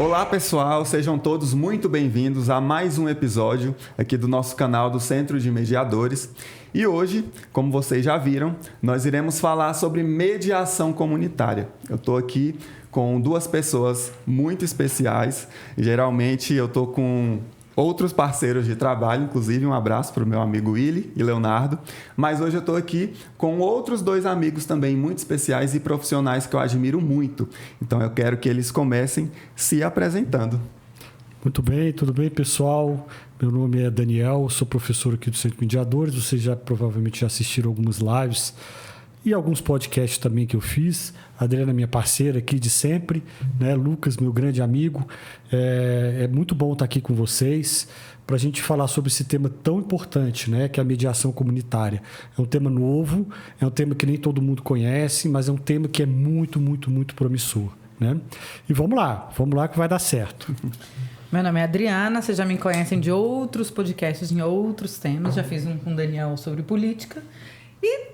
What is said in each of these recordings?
Olá pessoal, sejam todos muito bem-vindos a mais um episódio aqui do nosso canal do Centro de Mediadores. E hoje, como vocês já viram, nós iremos falar sobre mediação comunitária. Eu estou aqui com duas pessoas muito especiais. Geralmente eu estou com outros parceiros de trabalho, inclusive um abraço para o meu amigo Willy e Leonardo. Mas hoje eu estou aqui com outros dois amigos também muito especiais e profissionais que eu admiro muito. Então eu quero que eles comecem se apresentando. Muito bem, tudo bem, pessoal? Meu nome é Daniel, sou professor aqui do Centro de Mediadores. Vocês já provavelmente já assistiram algumas lives e alguns podcasts também que eu fiz. A Adriana, minha parceira aqui de sempre, né? Lucas, meu grande amigo. É muito bom estar aqui com vocês para a gente falar sobre esse tema tão importante, né? Que é a mediação comunitária. É um tema novo, é um tema que nem todo mundo conhece, mas é um tema que é muito, muito, muito promissor, né? E vamos lá que vai dar certo. Meu nome é Adriana, vocês já me conhecem de outros podcasts em outros temas. Já fiz um com o Daniel sobre política e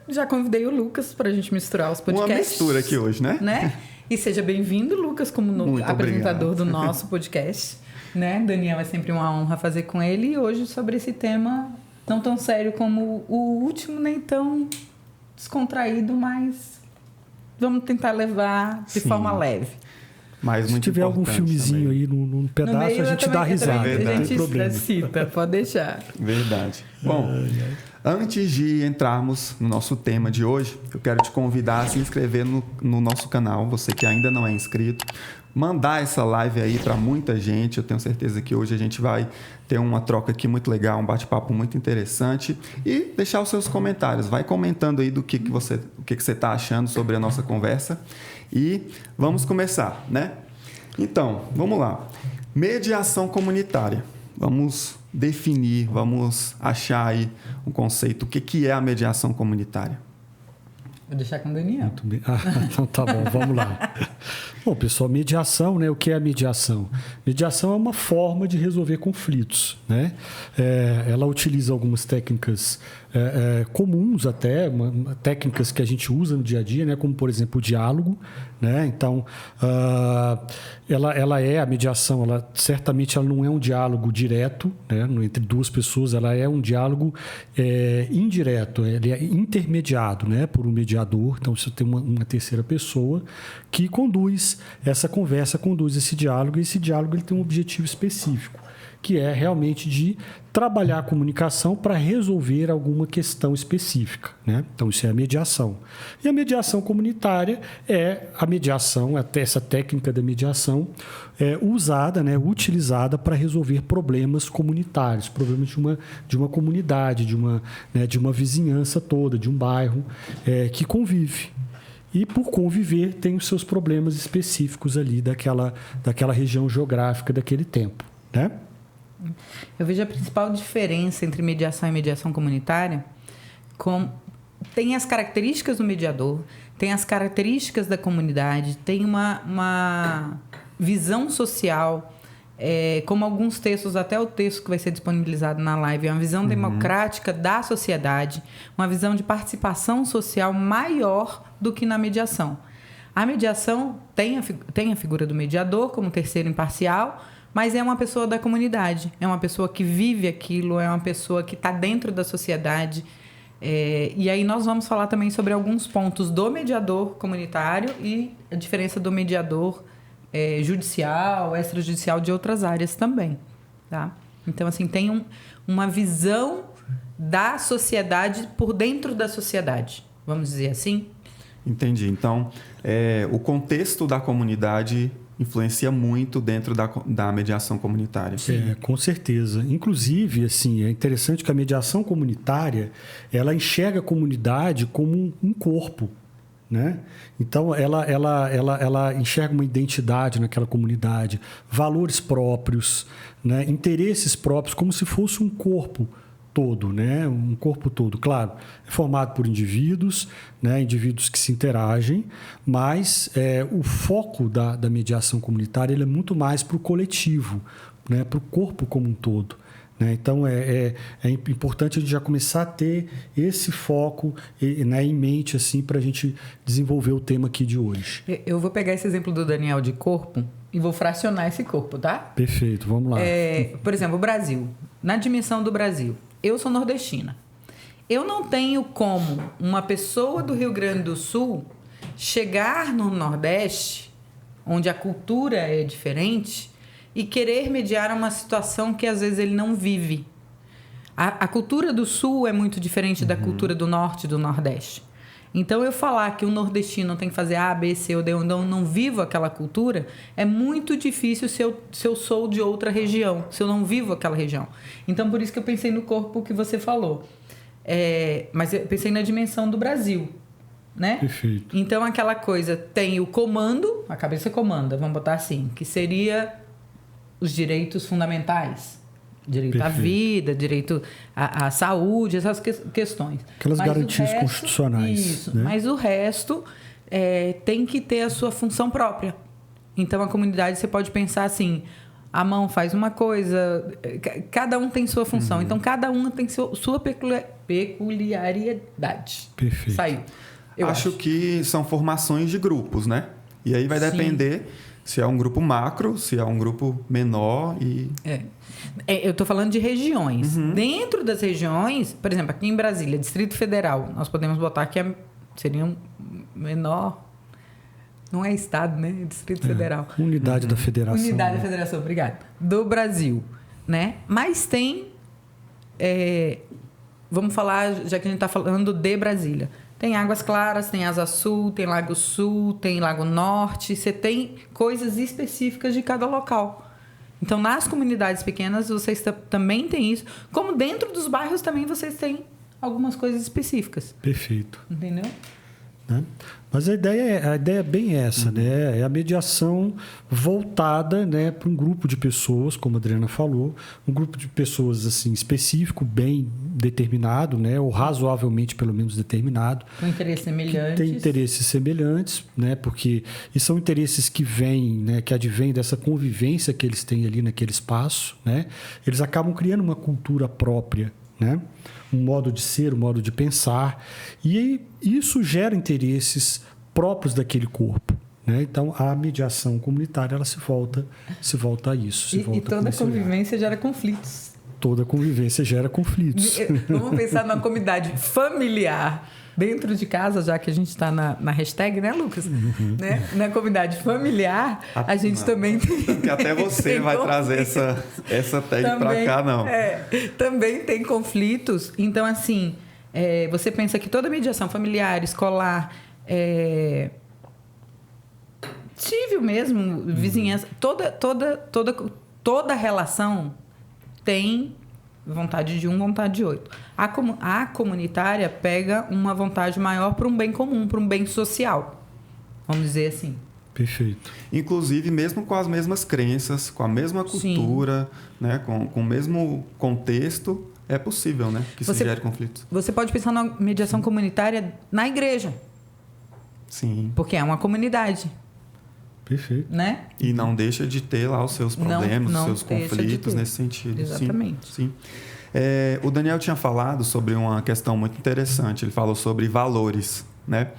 já convidei o Lucas para a gente misturar os podcasts. Uma mistura aqui hoje, né? E seja bem-vindo, Lucas, como apresentador do nosso podcast. Né? Daniel, é sempre uma honra fazer com ele. E hoje sobre esse tema não tão sério como o último, nem tão descontraído, mas vamos tentar levar de forma leve. Mas se muito tiver algum filmezinho também. Aí num pedaço, a gente dá risada. A gente cita, pode deixar. Verdade. Bom, antes de entrarmos no nosso tema de hoje, eu quero te convidar a se inscrever no nosso canal, você que ainda não é inscrito. Mandar essa live aí para muita gente. Eu tenho certeza que hoje a gente vai ter uma troca aqui muito legal, um bate-papo muito interessante. E deixar os seus comentários. Vai comentando aí do que você está achando sobre a nossa conversa. E vamos começar, né? Então, vamos lá. Mediação comunitária. Vamos definir, vamos achar aí um conceito. O que é a mediação comunitária? Vou deixar com o Daniel. Muito bem. Então tá bom, vamos lá. Bom, pessoal, mediação, né? O que é a mediação? Mediação é uma forma de resolver conflitos, né? Ela utiliza algumas técnicas comuns até, técnicas que a gente usa no dia a dia, né? Como, por exemplo, o diálogo, né? Então, a mediação, certamente ela não é um diálogo direto, né? Entre duas pessoas, ela é um diálogo indireto, ele é intermediado, né? Por um mediador. Então, você tem uma terceira pessoa que conduz essa conversa, conduz esse diálogo, e esse diálogo ele tem um objetivo específico, que é realmente de trabalhar a comunicação para resolver alguma questão específica, né? Então, isso é a mediação. E a mediação comunitária é a mediação, até essa técnica da mediação usada, né, utilizada para resolver problemas comunitários, problemas de uma comunidade, de uma vizinhança toda, de um bairro que convive. E, por conviver, tem os seus problemas específicos ali daquela região geográfica daquele tempo, né? Eu vejo a principal diferença entre mediação e mediação comunitária. Tem as características do mediador, tem as características da comunidade, tem uma visão social, como alguns textos, até o texto que vai ser disponibilizado na live, é uma visão democrática da sociedade, uma visão de participação social maior do que na mediação. A mediação tem a figura do mediador como terceiro imparcial, mas é uma pessoa da comunidade, é uma pessoa que vive aquilo, é uma pessoa que está dentro da sociedade. E aí nós vamos falar também sobre alguns pontos do mediador comunitário e a diferença do mediador judicial, extrajudicial, de outras áreas também, tá? Então, assim, tem uma visão da sociedade por dentro da sociedade, vamos dizer assim. Entendi. Então, o contexto da comunidade influencia muito dentro da mediação comunitária. Com certeza. Inclusive, assim, é interessante que a mediação comunitária, ela enxerga a comunidade como um corpo, né? Então, ela enxerga uma identidade naquela comunidade, valores próprios, né? Interesses próprios, como se fosse um corpo todo, né? Um corpo todo, claro, é formado por indivíduos, né? Indivíduos que se interagem, mas o foco da mediação comunitária ele é muito mais para o coletivo, né? Para o corpo como um todo. Então, é importante a gente já começar a ter esse foco em mente assim, para a gente desenvolver o tema aqui de hoje. Eu vou pegar esse exemplo do Daniel de corpo, e vou fracionar esse corpo, tá? Perfeito, vamos lá. Por exemplo, o Brasil. Na dimensão do Brasil. Eu sou nordestina. Eu não tenho como uma pessoa do Rio Grande do Sul chegar no Nordeste, onde a cultura é diferente, e querer mediar uma situação que às vezes ele não vive. A cultura do Sul é muito diferente da cultura do Norte e do Nordeste. Então, eu falar que o nordestino tem que fazer A, B, C ou D, onde eu não vivo aquela cultura, é muito difícil se eu sou de outra região, se eu não vivo aquela região. Então, por isso que eu pensei no corpo que você falou. Mas eu pensei na dimensão do Brasil, né? Perfeito. Então, aquela coisa, tem o comando, a cabeça comanda, vamos botar assim, que seria os direitos fundamentais. Direito Perfeito. à vida, direito à saúde, essas questões. Aquelas Mas garantias constitucionais. Isso, né? mas o resto tem que ter a sua função própria. Então, a comunidade, você pode pensar assim, a mão faz uma coisa, cada um tem sua função. Então, cada um tem sua peculiaridade. Perfeito. Saiu. Eu acho que são formações de grupos, né? E aí vai depender se é um grupo macro, se é um grupo menor e... eu estou falando de regiões. Dentro das regiões, por exemplo, aqui em Brasília, Distrito Federal, nós podemos botar que seria um menor... Não é estado, né? Distrito Federal. Unidade da Federação. Unidade da Federação, obrigada. Do Brasil, né? Mas tem... vamos falar, já que a gente está falando de Brasília. Tem Águas Claras, tem Asa Sul, tem Lago Sul, tem Lago Norte. Você tem coisas específicas de cada local. Então, nas comunidades pequenas, vocês também têm isso. Como dentro dos bairros também vocês têm algumas coisas específicas. Perfeito. Entendeu? Né? Mas a ideia é bem essa, né? É a mediação voltada, né, para um grupo de pessoas, como a Adriana falou, um grupo de pessoas assim, específico, bem determinado, né, ou razoavelmente pelo menos determinado. Com interesses semelhantes. Tem interesses semelhantes, né, porque e são interesses que vêm, né, que advêm dessa convivência que eles têm ali naquele espaço, né? Eles acabam criando uma cultura própria, né? Um modo de ser, um modo de pensar, e isso gera interesses próprios daquele corpo, né? Então, a mediação comunitária ela se volta a isso. E toda convivência gera conflitos. Toda convivência gera conflitos. Vamos pensar numa comunidade familiar dentro de casa, já que a gente está na hashtag, né, Lucas? Né? Na comunidade familiar, a gente também tem... Porque até você vai trazer essa tag para cá, não. Também tem conflitos. Então, assim, você pensa que toda mediação familiar, escolar, civil mesmo, vizinhança, toda relação tem vontade de um, vontade de outro. A comunitária pega uma vontade maior para um bem comum, para um bem social. Vamos dizer assim. Perfeito. Inclusive, mesmo com as mesmas crenças, com a mesma cultura, né, com o mesmo contexto, é possível, né, que se gere conflitos. Você pode pensar na mediação comunitária na igreja. Sim. Porque é uma comunidade. Perfeito. Né? E não deixa de ter lá os seus problemas, os seus conflitos nesse sentido. Exatamente. Sim. O Daniel tinha falado sobre uma questão muito interessante. Ele falou sobre valores, né?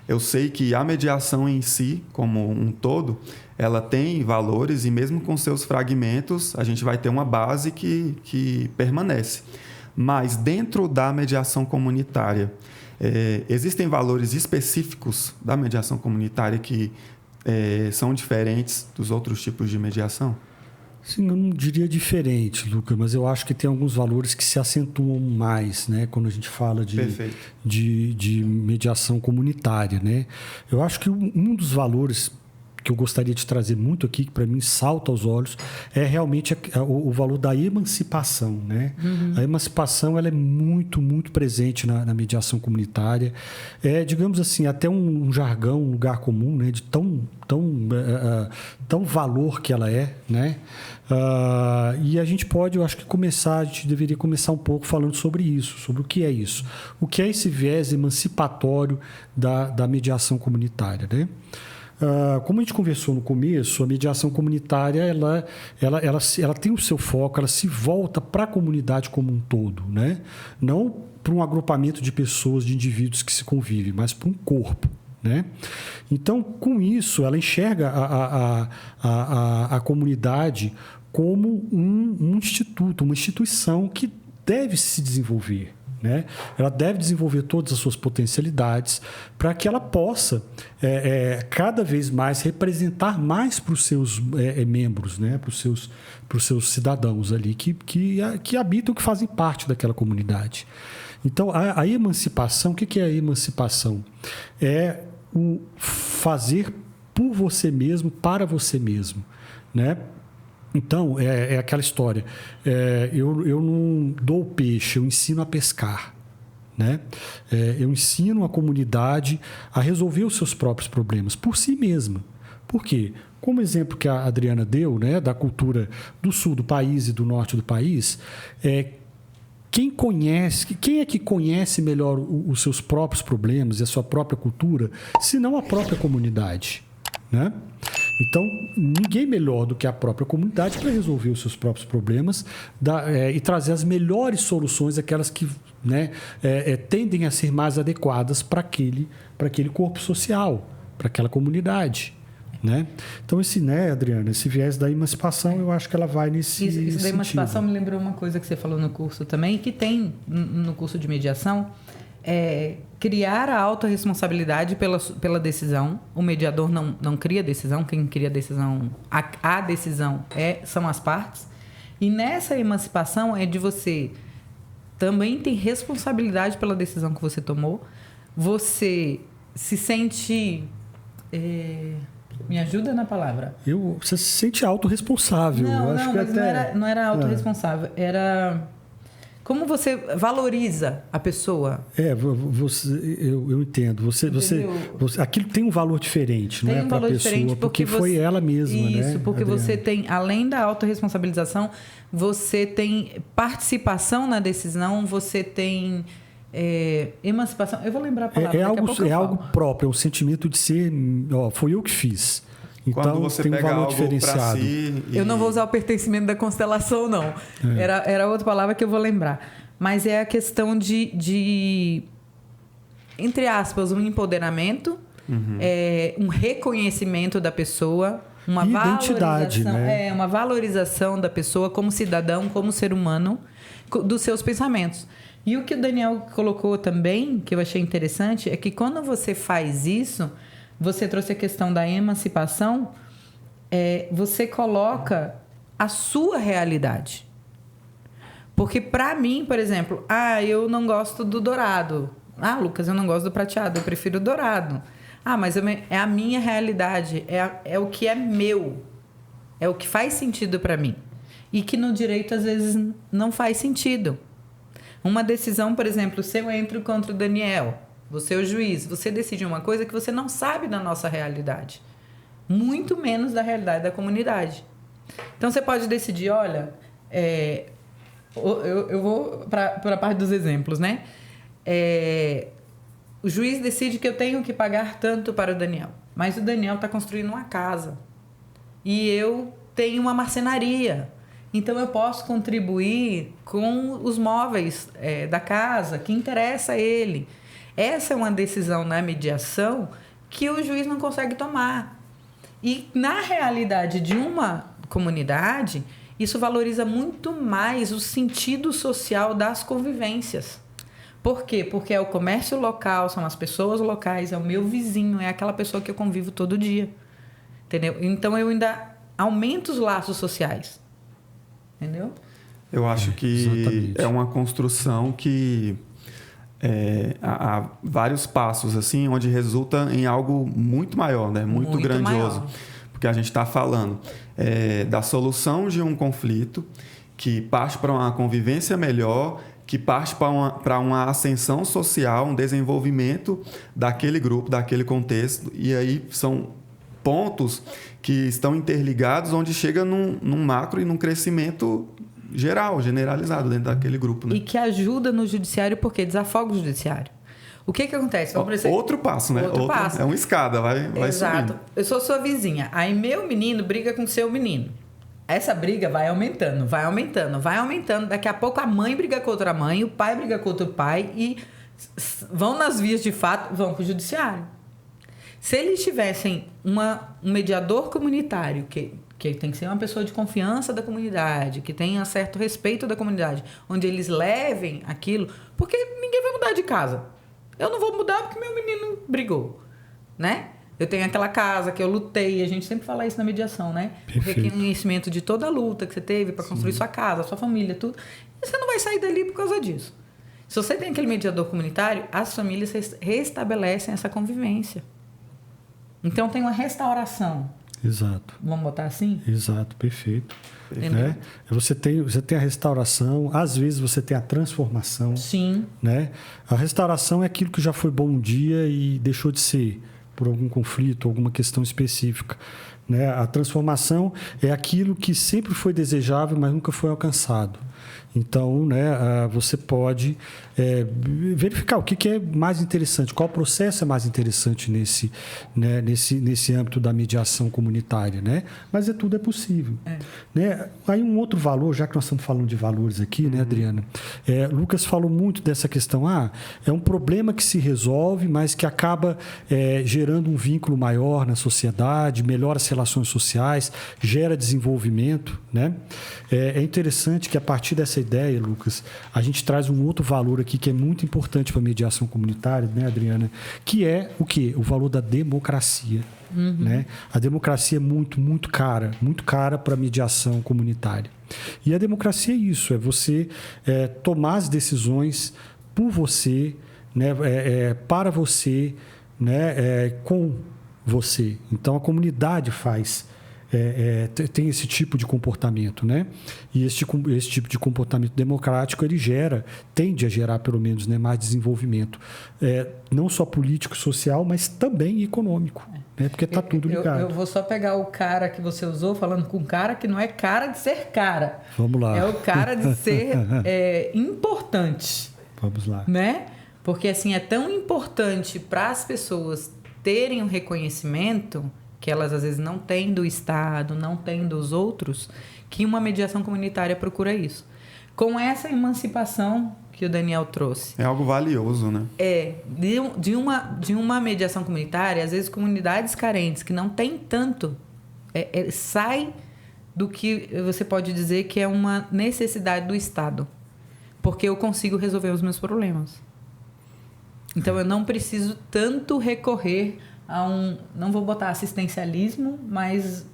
Eu sei que a mediação em si, como um todo, ela tem valores e mesmo com seus fragmentos, a gente vai ter uma base que permanece. Mas dentro da mediação comunitária, existem valores específicos da mediação comunitária que são diferentes dos outros tipos de mediação? Sim, eu não diria diferente, Luca, mas eu acho que tem alguns valores que se acentuam mais, né, quando a gente fala de mediação comunitária, né? Eu acho que um dos valores que eu gostaria de trazer muito aqui, que para mim salta aos olhos, é realmente o valor da emancipação, né? A emancipação ela é muito, muito presente na mediação comunitária. Digamos assim, até um jargão, um lugar comum, né? De tão valor que ela é, né? E a gente pode, eu acho que a gente deveria começar um pouco falando sobre isso, sobre o que é isso. O que é esse viés emancipatório da mediação comunitária, né? Como a gente conversou no começo, a mediação comunitária ela tem o seu foco, ela se volta para a comunidade como um todo, né? Não para um agrupamento de pessoas, de indivíduos que se convivem, mas para um corpo, né? Então, com isso, ela enxerga a comunidade como um instituto, uma instituição que deve se desenvolver, né? Ela deve desenvolver todas as suas potencialidades para que ela possa cada vez mais representar mais para os seus membros, né? Para os seus cidadãos ali que habitam, que fazem parte daquela comunidade. Então, a emancipação, o que é a emancipação? É o fazer por você mesmo, para você mesmo, né? Então, é aquela história. Eu não dou peixe, eu ensino a pescar, né? Eu ensino a comunidade a resolver os seus próprios problemas por si mesma. Por quê? Como exemplo que a Adriana deu, né, da cultura do sul do país e do norte do país, quem é que conhece melhor os seus próprios problemas e a sua própria cultura, se não a própria comunidade, né? Então, ninguém melhor do que a própria comunidade para resolver os seus próprios problemas e trazer as melhores soluções, aquelas que, né, tendem a ser mais adequadas para aquele corpo social, para aquela comunidade, né? Então, Adriana, esse viés da emancipação, eu acho que ela vai nesse Isso da sentido. emancipação me lembrou uma coisa que você falou no curso também, que tem no curso de mediação, criar a autorresponsabilidade pela decisão. O mediador não cria decisão, quem cria decisão, a decisão são as partes. E nessa emancipação é de você também ter responsabilidade pela decisão que você tomou. Você se sente... me ajuda na palavra. Você se sente autorresponsável. Não era autorresponsável. Era... Como você valoriza a pessoa? Eu entendo. Aquilo tem um valor diferente, não é, para a pessoa, porque foi ela mesma, né? Isso, porque Adriana? você tem, além da autorresponsabilização, você tem participação na decisão, você tem emancipação. Eu vou lembrar a palavra. É algo próprio, é um sentimento de ser, foi eu que fiz. Então, quando você tem um pega valor algo diferenciado. Si Eu não vou usar o pertencimento da constelação, não. Era outra palavra que eu vou lembrar. Mas é a questão de entre aspas, um empoderamento, um reconhecimento da pessoa, uma identidade, valorização, né? Uma valorização da pessoa como cidadão, como ser humano, dos seus pensamentos. E o que o Daniel colocou também, que eu achei interessante, é que quando você faz isso, você trouxe a questão da emancipação, você coloca a sua realidade. Porque para mim, por exemplo, eu não gosto do dourado. Lucas, eu não gosto do prateado, eu prefiro o dourado. Mas é a minha realidade, é o que é meu, é o que faz sentido para mim. E que no direito, às vezes, não faz sentido. Uma decisão, por exemplo, se eu entro contra o Daniel, você é o juiz, você decide uma coisa que você não sabe da nossa realidade, muito menos da realidade da comunidade. Então, você pode decidir, olha, eu vou para a parte dos exemplos, né? O juiz decide que eu tenho que pagar tanto para o Daniel, mas o Daniel está construindo uma casa e eu tenho uma marcenaria. Então, eu posso contribuir com os móveis da casa que interessa a ele. Essa é uma decisão na mediação que o juiz não consegue tomar. E, na realidade de uma comunidade, isso valoriza muito mais o sentido social das convivências. Por quê? Porque é o comércio local, são as pessoas locais, é o meu vizinho, é aquela pessoa que eu convivo todo dia. Entendeu? Então, eu ainda aumento os laços sociais. Entendeu? Eu acho que exatamente. É uma construção que há vários passos assim, onde resulta em algo muito maior, né? Muito grandioso. Maior. Porque a gente está falando da solução de um conflito que parte para uma convivência melhor, que parte para uma ascensão social, um desenvolvimento daquele grupo, daquele contexto. E aí são pontos que estão interligados, onde chega num macro e num crescimento geral, generalizado dentro daquele grupo. Né? E que ajuda no judiciário, porque desafoga o judiciário. O que acontece? Outro passo, né? Outro passo. É uma escada, vai Exato. subindo. Eu sou sua vizinha. Aí meu menino briga com seu menino. Essa briga vai aumentando, vai aumentando, vai aumentando. Daqui a pouco a mãe briga com outra mãe, o pai briga com outro pai e vão nas vias de fato, vão para o judiciário. Se eles tivessem um mediador comunitário, que tem que ser uma pessoa de confiança da comunidade, que tenha certo respeito da comunidade, onde eles levem aquilo, porque ninguém vai mudar de casa. Eu não vou mudar porque meu menino brigou, né? Eu tenho aquela casa que eu lutei, a gente sempre fala isso na mediação, né? Perfeito. O reconhecimento de toda a luta que você teve para construir sua casa, sua família, tudo. E você não vai sair dali por causa disso. Se você tem aquele mediador comunitário, as famílias restabelecem essa convivência. Então tem uma restauração. Exato. Vamos botar assim? Exato, perfeito. Né? Você tem a restauração, às vezes você tem a transformação. Sim. Né? A restauração é aquilo que já foi bom um dia e deixou de ser por algum conflito, alguma questão específica. Né? A transformação é aquilo que sempre foi desejável, mas nunca foi alcançado. Então, né, você pode verificar o que é mais interessante, qual processo é mais interessante nesse âmbito da mediação comunitária. Né? Mas tudo é possível. Né? Aí um outro valor, já que nós estamos falando de valores aqui, né, Adriana? Lucas falou muito dessa questão. É um problema que se resolve, mas que acaba gerando um vínculo maior na sociedade, melhora as relações sociais, gera desenvolvimento. Né? É interessante que a partir dessa ideia, Lucas, a gente traz um outro valor aqui que é muito importante para a mediação comunitária, né, Adriana? Que é o quê? O valor da democracia. Né? A democracia é muito cara para a mediação comunitária. E a democracia é isso, é você tomar as decisões por você, né, para você, né, com você. Então, a comunidade tem esse tipo de comportamento, né? E esse tipo de comportamento democrático tende a gerar pelo menos, né, mais desenvolvimento, não só político, social, mas também econômico, né? Porque está tudo ligado. Eu vou só pegar o cara que você usou, falando com um cara que não é cara de ser cara. Vamos lá. É o cara de ser importante. Vamos lá. Né? Porque assim, é tão importante para as pessoas terem um reconhecimento que elas às vezes não têm do Estado, não têm dos outros, que uma mediação comunitária procura isso. Com essa emancipação que o Daniel trouxe. É algo valioso, né? De uma mediação comunitária, às vezes comunidades carentes que não têm tanto, sai do que você pode dizer que é uma necessidade do Estado. Porque eu consigo resolver os meus problemas. Então eu não preciso tanto recorrer a não vou botar assistencialismo, mas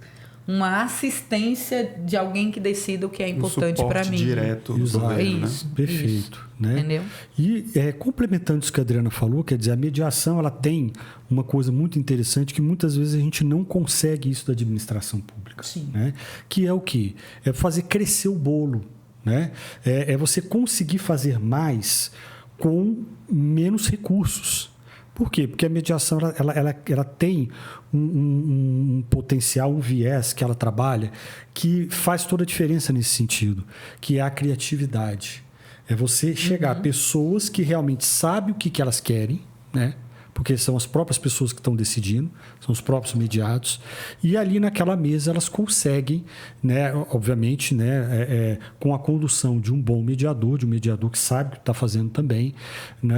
uma assistência de alguém que decida o que é importante para mim. Direto do governo, isso, né? Perfeito. Isso. Né? Entendeu? E complementando isso que a Adriana falou, quer dizer, a mediação ela tem uma coisa muito interessante que muitas vezes a gente não consegue isso da administração pública. Sim. Né? Que é o quê? É fazer crescer o bolo. Né? É você conseguir fazer mais com menos recursos. Por quê? Porque a mediação ela tem um potencial, um viés que ela trabalha que faz toda a diferença nesse sentido, que é a criatividade. É você chegar a pessoas que realmente sabem o que elas querem, né? Porque são as próprias pessoas que estão decidindo, são os próprios mediados, e ali naquela mesa elas conseguem, né, obviamente, né, com a condução de um bom mediador, de um mediador que sabe o que está fazendo também, né,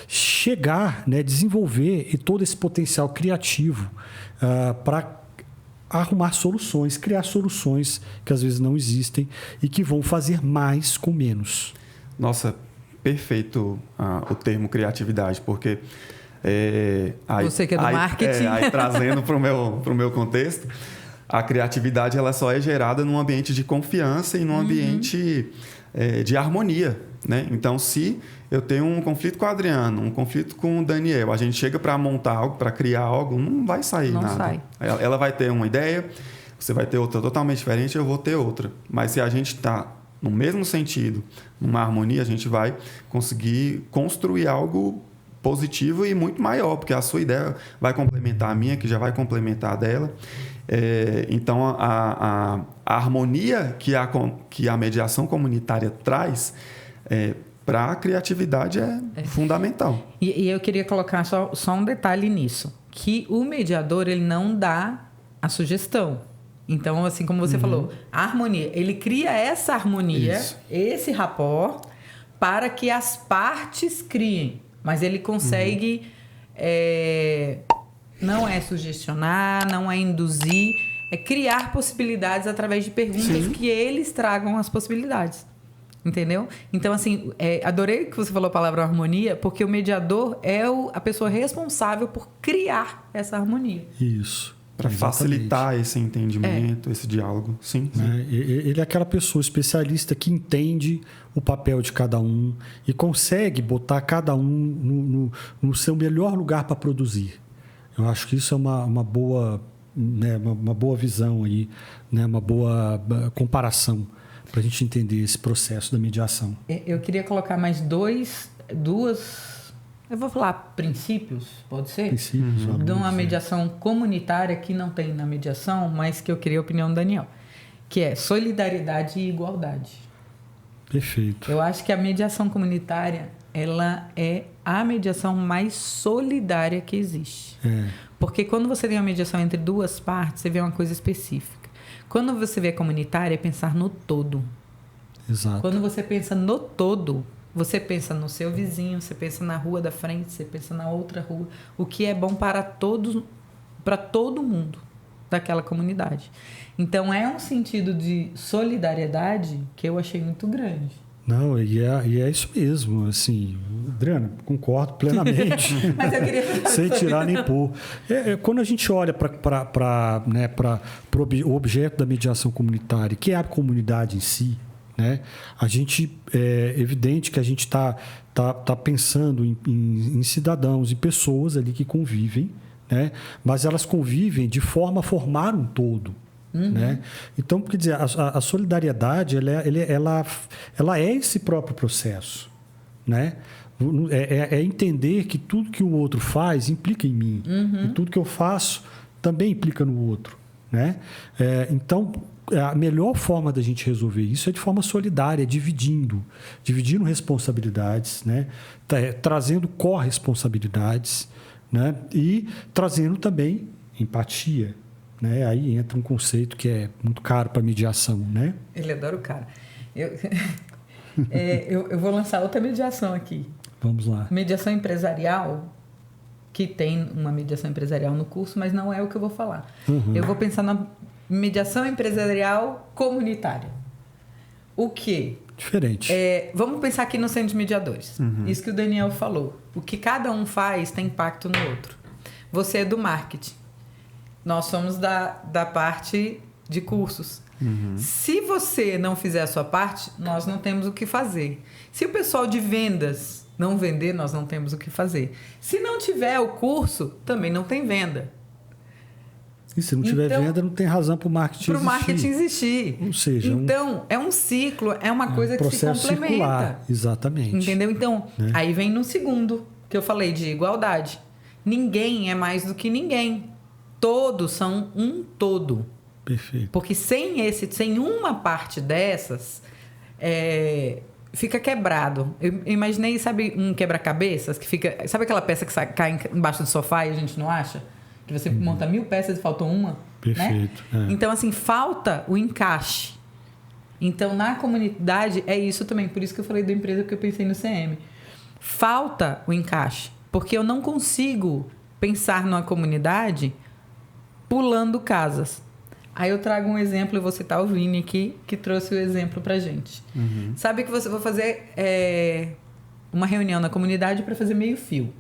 chegar, né, desenvolver todo esse potencial criativo para arrumar soluções, criar soluções que às vezes não existem e que vão fazer mais com menos. Nossa, perfeito o termo criatividade, porque você que é do marketing. Aí trazendo para o meu contexto, a criatividade ela só é gerada num ambiente de confiança e num ambiente de harmonia, né? Então, se eu tenho um conflito com o Adriano, um conflito com o Daniel, a gente chega para montar algo, para criar algo, não vai sair nada. Sai. Ela vai ter uma ideia, você vai ter outra totalmente diferente, eu vou ter outra. Mas se a gente está no mesmo sentido, numa harmonia, a gente vai conseguir construir algo positivo e muito maior, porque a sua ideia vai complementar a minha, que já vai complementar a dela. Então, a harmonia que a mediação comunitária traz para a criatividade é fundamental. E eu queria colocar só um detalhe nisso, que o mediador ele não dá a sugestão. Então, assim como você falou, a harmonia, ele cria essa harmonia, esse rapport, para que as partes criem. Mas ele consegue Não é sugestionar, não é induzir, é criar possibilidades através de perguntas que eles tragam as possibilidades. Entendeu? Então, assim, adorei que você falou a palavra harmonia, porque o mediador é a pessoa responsável por criar essa harmonia. Isso. Para facilitar esse entendimento, esse diálogo. Sim. Ele é aquela pessoa especialista que entende o papel de cada um e consegue botar cada um no seu melhor lugar para produzir. Eu acho que isso é uma boa, né, uma boa visão aí, né, uma boa comparação para a gente entender esse processo da mediação. Eu queria colocar mais duas, eu vou falar princípios, pode ser? Princípios. De uma mediação comunitária que não tem na mediação, mas que eu queria a opinião do Daniel, que é solidariedade e igualdade. Perfeito. Eu acho que a mediação comunitária, ela é a mediação mais solidária que existe. Porque quando você tem uma mediação entre duas partes, você vê uma coisa específica. Quando você vê a comunitária, é pensar no todo. Exato. Quando você pensa no todo, você pensa no seu vizinho, você pensa na rua da frente, você pensa na outra rua. O que é bom para todo mundo daquela comunidade. Então, é um sentido de solidariedade que eu achei muito grande. Não, e é isso mesmo, assim, Adriana, concordo plenamente. Mas eu queria... Sem tirar nem pôr. Quando a gente olha para o objeto da mediação comunitária, que é a comunidade em si, né, é evidente que a gente está pensando em cidadãos, em pessoas ali que convivem, né, mas elas convivem de forma a formar um todo. Né? Então, quer dizer, a solidariedade ela é esse próprio processo, né? É entender que tudo que o outro faz implica em mim, e tudo que eu faço também implica no outro, né? Então, a melhor forma da gente resolver isso é de forma solidária, dividindo responsabilidades, né? Trazendo corresponsabilidades, né? E trazendo também empatia. Né? Aí entra um conceito que é muito caro para mediação, né? Ele adora o cara. Eu vou lançar outra mediação aqui. Vamos lá. Mediação empresarial, que tem uma mediação empresarial no curso, mas não é o que eu vou falar. Eu vou pensar na mediação empresarial comunitária. O quê? Diferente. Vamos pensar aqui no centro de mediadores. Isso que o Daniel falou. O que cada um faz tem impacto no outro. Você é do marketing. Nós somos da parte de cursos. Se você não fizer a sua parte, nós não temos o que fazer. Se o pessoal de vendas não vender, nós não temos o que fazer. Se não tiver o curso, também não tem venda. E se não tiver venda, não tem razão para o marketing existir. Ou seja, então, é um ciclo, é uma coisa que se complementa. Circular. Exatamente. Entendeu? Então, aí vem no segundo, que eu falei de igualdade. Ninguém é mais do que ninguém. Todos são um todo. Perfeito. Porque sem uma parte dessas, fica quebrado. Eu imaginei, sabe, um quebra-cabeças que fica... Sabe aquela peça que cai embaixo do sofá e a gente não acha? Que você monta 1000 peças e faltou uma? Perfeito. Né? Então, assim, falta o encaixe. Então, na comunidade, é isso também. Por isso que eu falei da empresa, porque eu pensei no CM. Falta o encaixe. Porque eu não consigo pensar numa comunidade... pulando casas. Aí eu trago um exemplo, eu vou citar o Vini aqui, que trouxe o exemplo pra gente. Sabe que você vai fazer uma reunião na comunidade para fazer meio-fio.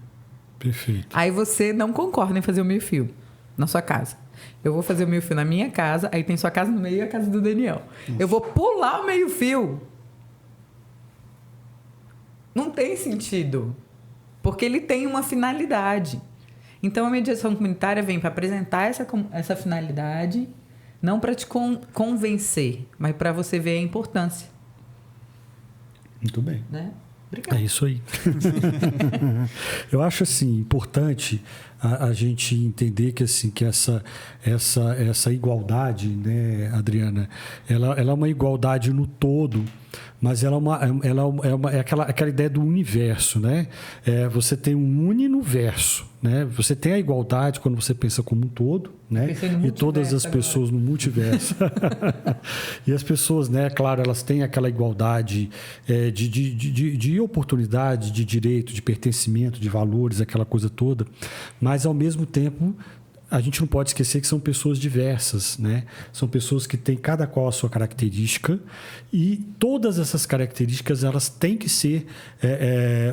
Perfeito. Aí você não concorda em fazer o meio-fio na sua casa. Eu vou fazer o meio-fio na minha casa, aí tem sua casa no meio e a casa do Daniel. Eu vou pular o meio-fio. Não tem sentido. Porque ele tem uma finalidade. Então, a mediação comunitária vem para apresentar essa finalidade, não para te convencer, mas para você ver a importância. Muito bem. Né? Obrigada. É isso aí. Eu acho assim importante a gente entender que assim que essa igualdade, né, Adriana, ela é uma igualdade no todo, mas ela é aquela ideia do universo, né? Você tem um universo, né? Você tem a igualdade quando você pensa como um todo, né? E todas as pessoas agora. No multiverso. E as pessoas, né? Claro, elas têm aquela igualdade de oportunidade, de direito, de pertencimento, de valores, aquela coisa toda. Mas, ao mesmo tempo, a gente não pode esquecer que são pessoas diversas, né? São pessoas que têm cada qual a sua característica e todas essas características elas têm que ser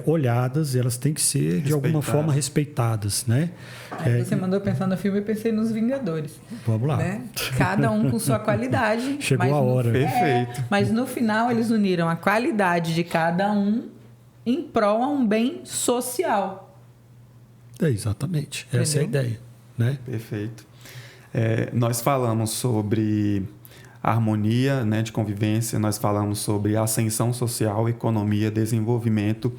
olhadas, elas têm que ser de alguma forma respeitadas, né? Aí você mandou pensar no filme e pensei nos Vingadores. Vamos lá. Né? Cada um com sua qualidade. Chegou a hora. Perfeito. Mas no final eles uniram a qualidade de cada um em prol a um bem social. Exatamente. Essa é a ideia. Né? Perfeito. Nós falamos sobre harmonia, né, de convivência, nós falamos sobre ascensão social, economia, desenvolvimento.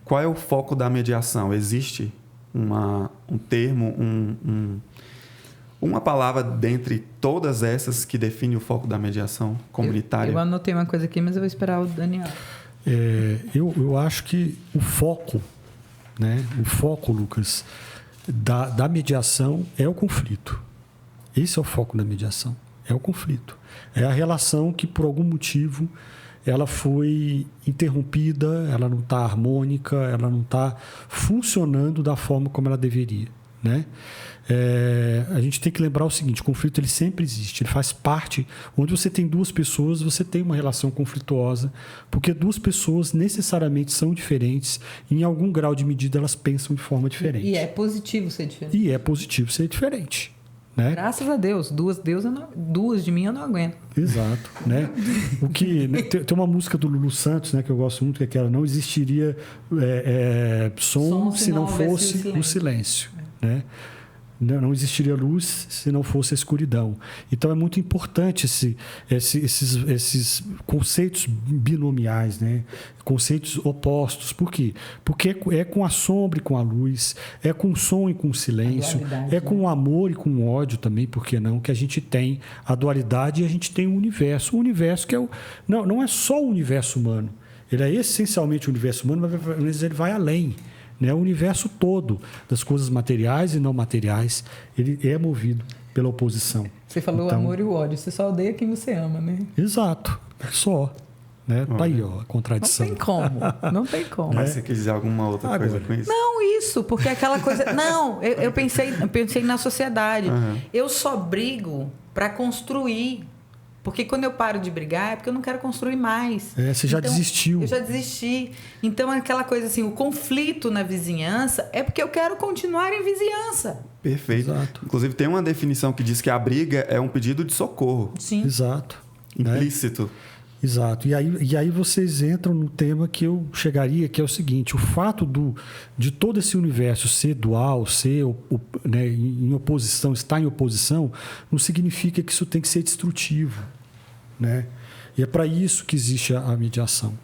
Qual é o foco da mediação? Existe um termo, uma palavra dentre todas essas que define o foco da mediação comunitária? Eu anotei uma coisa aqui, mas eu vou esperar o Daniel. Eu acho que o foco, né? O foco, Lucas, da mediação é o conflito. Esse é o foco da mediação. É o conflito. É a relação que, por algum motivo, ela foi interrompida, ela não está harmônica, ela não está funcionando da forma como ela deveria, né? A gente tem que lembrar o seguinte: o conflito ele sempre existe, ele faz parte. Onde você tem duas pessoas, você tem uma relação conflituosa, porque duas pessoas necessariamente são diferentes, e em algum grau de medida elas pensam de forma diferente. E é positivo ser diferente. Né? Graças a Deus, duas de mim eu não aguento. Exato, né? O que tem uma música do Lulu Santos, né, que eu gosto muito, que é aquela: não existiria som se não fosse o silêncio, né? Não existiria luz se não fosse a escuridão. Então é muito importante esses conceitos binomiais, né? Conceitos opostos. Por quê? Porque é com a sombra e com a luz, é com o som e com o silêncio, com o amor e com o ódio também, por que não, que a gente tem a dualidade e a gente tem o universo. O universo que não é só o universo humano. Ele é essencialmente o universo humano, mas ele vai além. O universo todo das coisas materiais e não materiais, ele é movido pela oposição. Você falou o amor e o ódio. Você só odeia quem você ama, né? Exato. Só. Né? Tá aí, ó, a contradição. Não tem como. Mas você quer dizer alguma outra coisa com isso? Não, isso, porque aquela coisa... Não, eu pensei na sociedade. Uhum. Eu só brigo para construir. Porque quando eu paro de brigar é porque eu não quero construir mais. Você já desistiu. Eu já desisti. Então, aquela coisa assim, o conflito na vizinhança é porque eu quero continuar em vizinhança. Perfeito. Exato. Inclusive, tem uma definição que diz que a briga é um pedido de socorro. Sim. Exato. Implícito. Exato. E aí vocês entram no tema que eu chegaria, que é o seguinte: o fato de todo esse universo ser dual, ser em oposição, estar em oposição, não significa que isso tem que ser destrutivo, né? E é para isso que existe a mediação.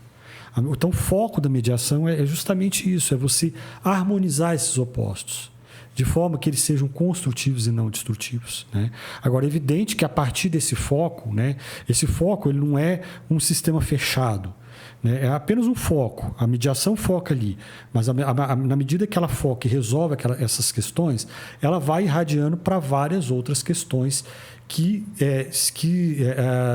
Então, o foco da mediação é justamente isso: é você harmonizar esses opostos, de forma que eles sejam construtivos e não destrutivos, né? Agora, é evidente que a partir desse foco, né, esse foco ele não é um sistema fechado, né? É apenas um foco. A mediação foca ali, mas na medida que ela foca e resolve essas questões, ela vai irradiando para várias outras questões que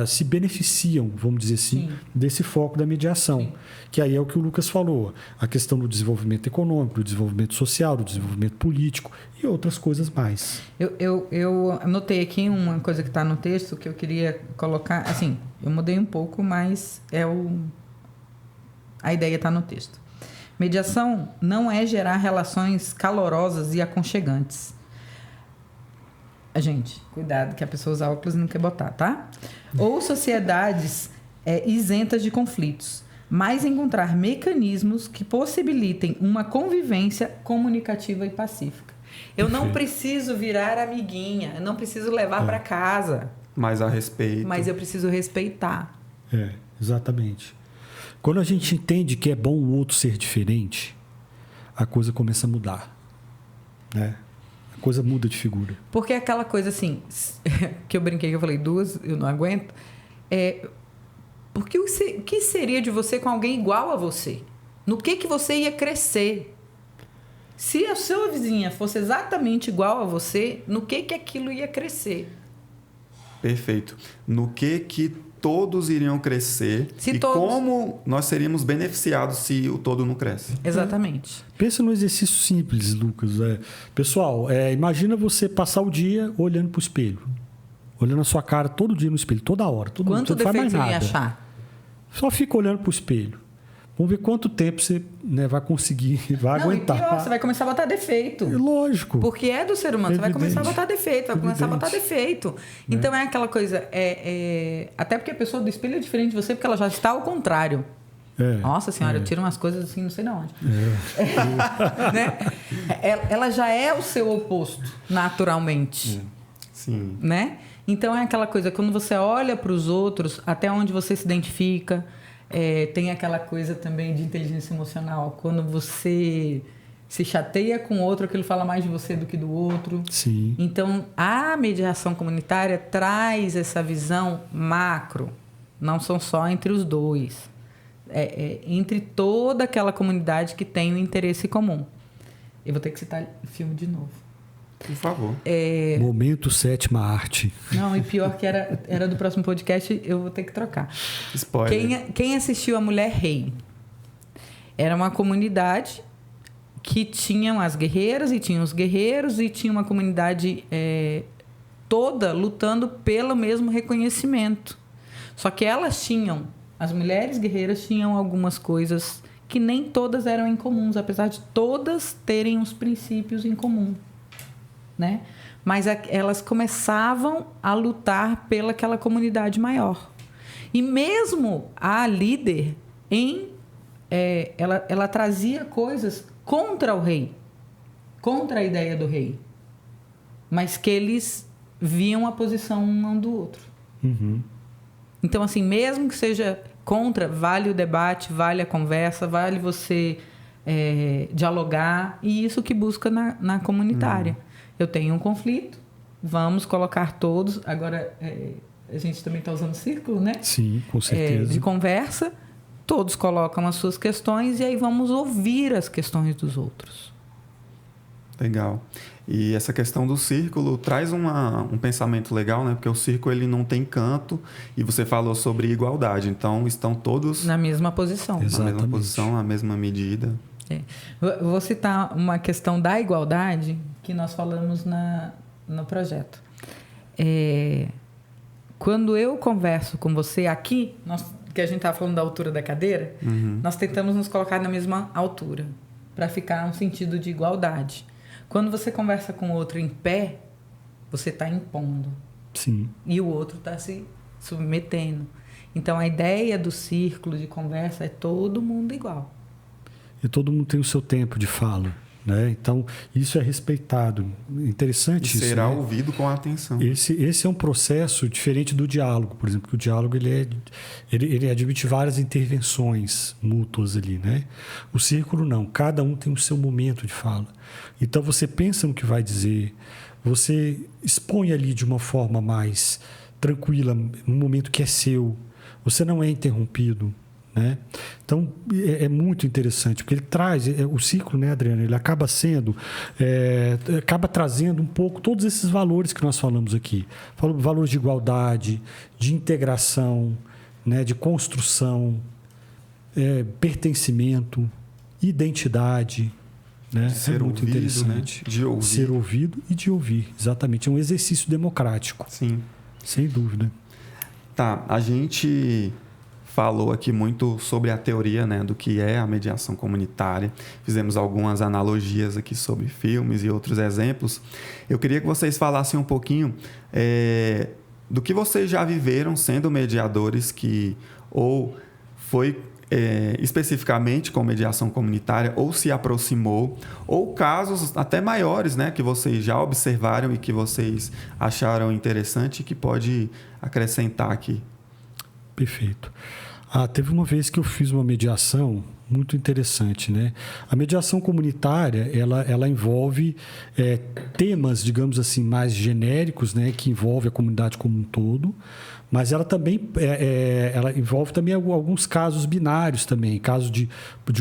se beneficiam, vamos dizer assim, desse foco da mediação. Sim. Que aí é o que o Lucas falou: a questão do desenvolvimento econômico, do desenvolvimento social, do desenvolvimento político e outras coisas mais. Eu anotei aqui uma coisa que está no texto que eu queria colocar. Assim, eu mudei um pouco, mas a ideia está no texto. Mediação não é gerar relações calorosas e aconchegantes. Gente, cuidado que a pessoa usa óculos e não quer botar, tá? Ou sociedades isentas de conflitos, mas encontrar mecanismos que possibilitem uma convivência comunicativa e pacífica. Eu não preciso virar amiguinha, eu não preciso levar para casa. Mas a respeito. Mas eu preciso respeitar. Exatamente. Quando a gente entende que é bom o outro ser diferente, a coisa começa a mudar, né? Coisa muda de figura. Porque é aquela coisa assim, que eu brinquei, que eu falei, duas, eu não aguento. Porque o que seria de você com alguém igual a você? No que você ia crescer? Se a sua vizinha fosse exatamente igual a você, no que aquilo ia crescer? Perfeito. No que todos iriam crescer e como nós seríamos beneficiados se o todo não cresce. Exatamente. Pensa num exercício simples, Lucas. Pessoal, imagina você passar o dia olhando para o espelho. Olhando a sua cara todo dia no espelho, toda hora. Quanto defeito você ia achar? Só fica olhando para o espelho. Vamos ver quanto tempo você vai conseguir, vai aguentar. E pior, você vai começar a botar defeito. Lógico. Porque é do ser humano. Você vai começar a botar defeito, Então é aquela coisa. Até porque a pessoa do espelho é diferente de você, porque ela já está ao contrário. Nossa senhora, eu tiro umas coisas assim, não sei de onde. Né? Ela já é o seu oposto, naturalmente. Sim. Né? Então é aquela coisa, quando você olha para os outros, até onde você se identifica. Tem aquela coisa também de inteligência emocional. Quando você se chateia com o outro, aquilo fala mais de você do que do outro. Sim. Então, a mediação comunitária traz essa visão macro. Não são só entre os dois. Entre toda aquela comunidade que tem um interesse comum. Eu vou ter que citar o filme de novo. Por favor. Momento sétima arte. Não, e pior que era do próximo podcast, eu vou ter que trocar. Spoiler. Quem assistiu A Mulher Rei? Era uma comunidade que tinham as guerreiras e tinham os guerreiros e tinha uma comunidade toda lutando pelo mesmo reconhecimento. Só que as mulheres guerreiras tinham algumas coisas que nem todas eram incomuns, apesar de todas terem os princípios em comum. Né? Mas elas começavam a lutar pelaquela comunidade maior. E mesmo a líder, ela trazia coisas contra o rei, contra a ideia do rei, mas que eles viam a posição um do outro. Uhum. Então, assim, mesmo que seja contra, vale o debate, vale a conversa, vale você dialogar, e isso que busca na comunitária. Eu tenho um conflito, vamos colocar todos. Agora, a gente também está usando círculo, né? Sim, com certeza. De conversa, todos colocam as suas questões e aí vamos ouvir as questões dos outros. Legal. E essa questão do círculo traz um pensamento legal, né? Porque o círculo ele não tem canto e você falou sobre igualdade. Então, estão todos... Na mesma posição. Exatamente. Na mesma posição, na mesma medida. Vou citar uma questão da igualdade que nós falamos no projeto. Quando eu converso com você aqui, que a gente estava falando da altura da cadeira, nós tentamos nos colocar na mesma altura, para ficar um sentido de igualdade. Quando você conversa com o outro em pé, você está impondo. Sim. E o outro está se submetendo. Então, a ideia do círculo de conversa é todo mundo igual. E todo mundo tem o seu tempo de fala, né? Então, isso é respeitado. Interessante isso. Será ouvido com atenção. Esse é um processo diferente do diálogo, por exemplo. O diálogo ele admite várias intervenções mútuas ali, né? O círculo não. Cada um tem o seu momento de fala. Então, você pensa no que vai dizer, você expõe ali de uma forma mais tranquila, um momento que é seu. Você não é interrompido. Né? Então é muito interessante porque ele traz o ciclo, né, Adriana? Ele acaba trazendo um pouco todos esses valores que nós falamos aqui, valores de igualdade, de integração, né, de construção, pertencimento, identidade, né? Ser muito ouvido, interessante, né? De ouvir. Ser ouvido e de ouvir, exatamente, é um exercício democrático. Sim, sem dúvida. Tá, a gente falou aqui muito sobre a teoria, né, do que é a mediação comunitária. Fizemos algumas analogias aqui sobre filmes e outros exemplos. Eu queria que vocês falassem um pouquinho do que vocês já viveram sendo mediadores ou foi especificamente com mediação comunitária ou se aproximou, ou casos até maiores, né, que vocês já observaram e que vocês acharam interessante e que pode acrescentar aqui. Perfeito. Teve uma vez que eu fiz uma mediação Muito interessante, né? A mediação comunitária, ela envolve temas, digamos assim, mais genéricos, né? Que envolve a comunidade como um todo, mas ela também ela envolve também alguns casos binários também, casos de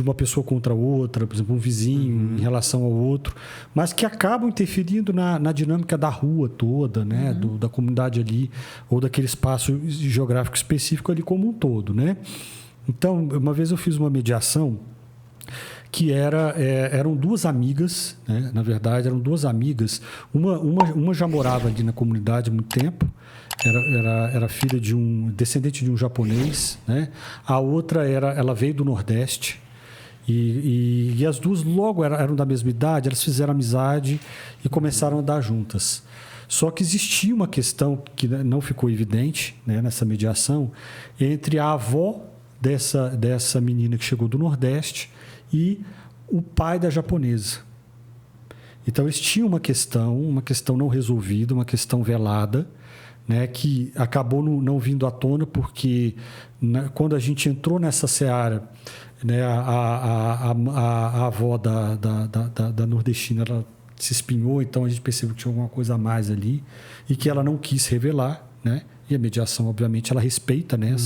uma pessoa contra outra, por exemplo, um vizinho em relação ao outro, mas que acabam interferindo na dinâmica da rua toda, né? Da comunidade ali, ou daquele espaço geográfico específico ali como um todo, né? Então, uma vez eu fiz uma mediação que eram duas amigas, né? Na verdade, eram duas amigas. Uma já morava ali na comunidade há muito tempo, era filha de descendente de um japonês, né? A outra ela veio do Nordeste. E as duas logo eram da mesma idade, elas fizeram amizade e começaram a andar juntas. Só que existia uma questão que não ficou evidente, né, nessa mediação entre a avó dessa menina que chegou do Nordeste e o pai da japonesa. Então, eles tinham uma questão não resolvida, uma questão velada, né, que acabou não vindo à tona porque, né, quando a gente entrou nessa seara, né, a avó da nordestina ela se espinhou, então a gente percebeu que tinha alguma coisa a mais ali e que ela não quis revelar, né? E a mediação, obviamente, ela respeita, né,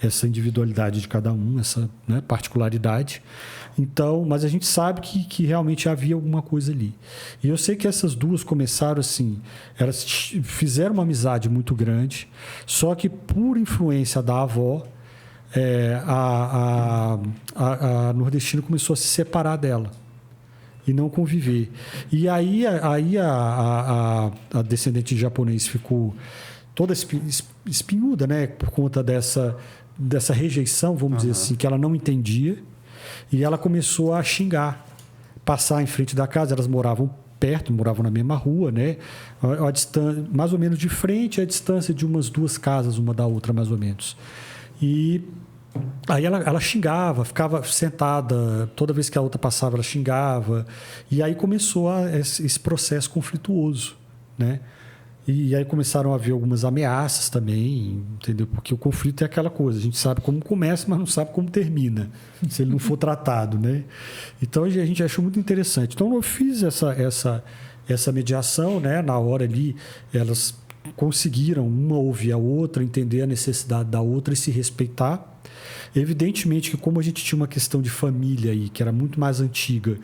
essa individualidade de cada um, essa, né, particularidade. Então, mas a gente sabe que realmente havia alguma coisa ali. E eu sei que essas duas começaram assim, elas fizeram uma amizade muito grande, só que por influência da avó, a nordestina começou a se separar dela e não conviver. E aí a descendente de japonês ficou toda espinhuda, né, por conta dessa rejeição, vamos dizer assim, que ela não entendia, e ela começou a xingar, passar em frente da casa. Elas moravam perto, moravam na mesma rua, né, a distância, mais ou menos de frente, a distância de umas duas casas uma da outra, mais ou menos. E aí ela xingava, ficava sentada, toda vez que a outra passava ela xingava, e aí começou esse processo conflituoso, né? E aí começaram a haver algumas ameaças também, entendeu? Porque o conflito é aquela coisa, a gente sabe como começa, mas não sabe como termina, se ele não for tratado, né? Então a gente achou muito interessante. Então eu fiz essa mediação, né? Na hora ali, elas conseguiram uma ouvir a outra, entender a necessidade da outra e se respeitar. Evidentemente que, como a gente tinha uma questão de família aí, que era muito mais antiga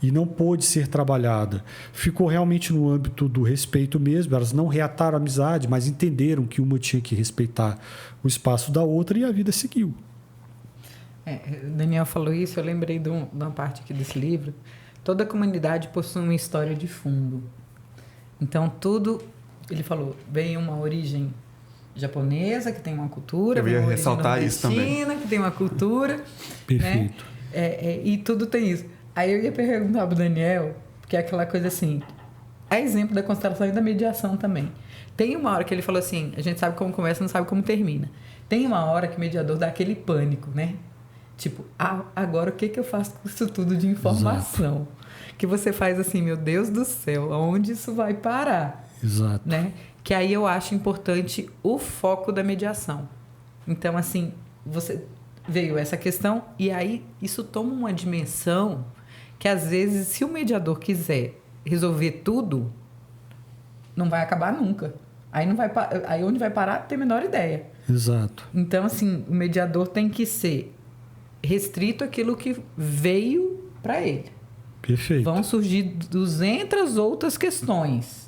e não pôde ser trabalhada, ficou realmente no âmbito do respeito mesmo. Elas não reataram a amizade, mas entenderam que uma tinha que respeitar o espaço da outra e a vida seguiu. O Daniel falou isso, eu lembrei de uma parte aqui desse livro. Toda comunidade possui uma história de fundo. Então, tudo, ele falou, vem uma origem japonesa, que tem uma cultura. Eu ia ressaltar isso também. Que tem uma cultura. Perfeito. Né? E tudo tem isso. Aí eu ia perguntar pro Daniel, porque é aquela coisa assim, é exemplo da constelação e da mediação também. Tem uma hora que ele falou assim, a gente sabe como começa, não sabe como termina. Tem uma hora que o mediador dá aquele pânico, né? Tipo, agora o que eu faço com isso tudo de informação? Exato. Que você faz assim, meu Deus do céu, aonde isso vai parar? Exato. Né? Que aí eu acho importante o foco da mediação. Então, assim, veio essa questão e aí isso toma uma dimensão que, às vezes, se o mediador quiser resolver tudo, não vai acabar nunca. Aí onde vai parar, não tem a menor ideia. Exato. Então, assim, o mediador tem que ser restrito àquilo que veio para ele. Perfeito. Vão surgir 200 outras questões.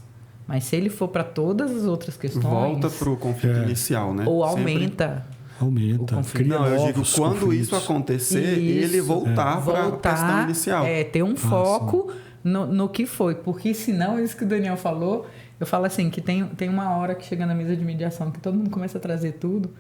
Mas se ele for para todas as outras questões... Volta para o conflito inicial, né? Ou aumenta. Aumenta. Não, eu digo, quando conflitos. Isso acontecer, ele voltar para a questão inicial. Ter um foco no que foi. Porque senão, isso que o Daniel falou, eu falo assim, que tem uma hora que chega na mesa de mediação, que todo mundo começa a trazer tudo,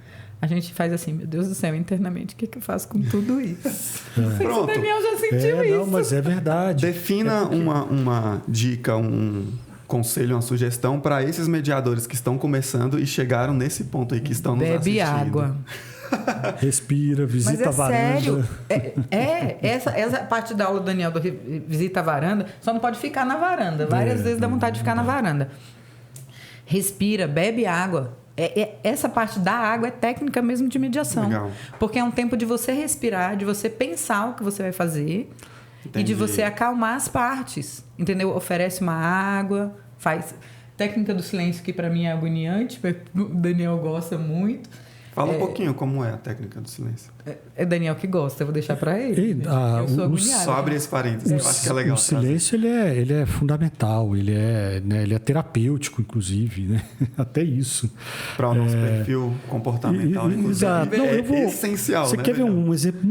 a gente faz assim, meu Deus do céu, internamente, o que eu faço com tudo isso? Pronto. O Daniel já sentiu isso. Não, mas é verdade. Defina uma dica, um conselho, uma sugestão para esses mediadores que estão começando e chegaram nesse ponto aí que estão nos assistindo. Bebe água. Respira, visita a varanda. Sério. Essa parte da aula do Daniel do visita a varanda, só não pode ficar na varanda. Várias vezes dá vontade de ficar na varanda. Respira, bebe água. Essa parte da água é técnica mesmo de mediação. Legal. Porque é um tempo de você respirar, de você pensar o que você vai fazer. Entendi. E de você acalmar as partes. Entendeu? Oferece uma água, faz... Técnica do silêncio, que para mim é agoniante, mas o Daniel gosta muito. Fala um pouquinho como é a técnica do silêncio. É Daniel que gosta, eu vou deixar para ele. Eu sou agoniada. Só abre esse parênteses, eu acho que é legal. O silêncio ele é fundamental, ele é terapêutico, inclusive, né? Até isso. Para o nosso perfil comportamental, inclusive, essencial. Você quer ver um exemplo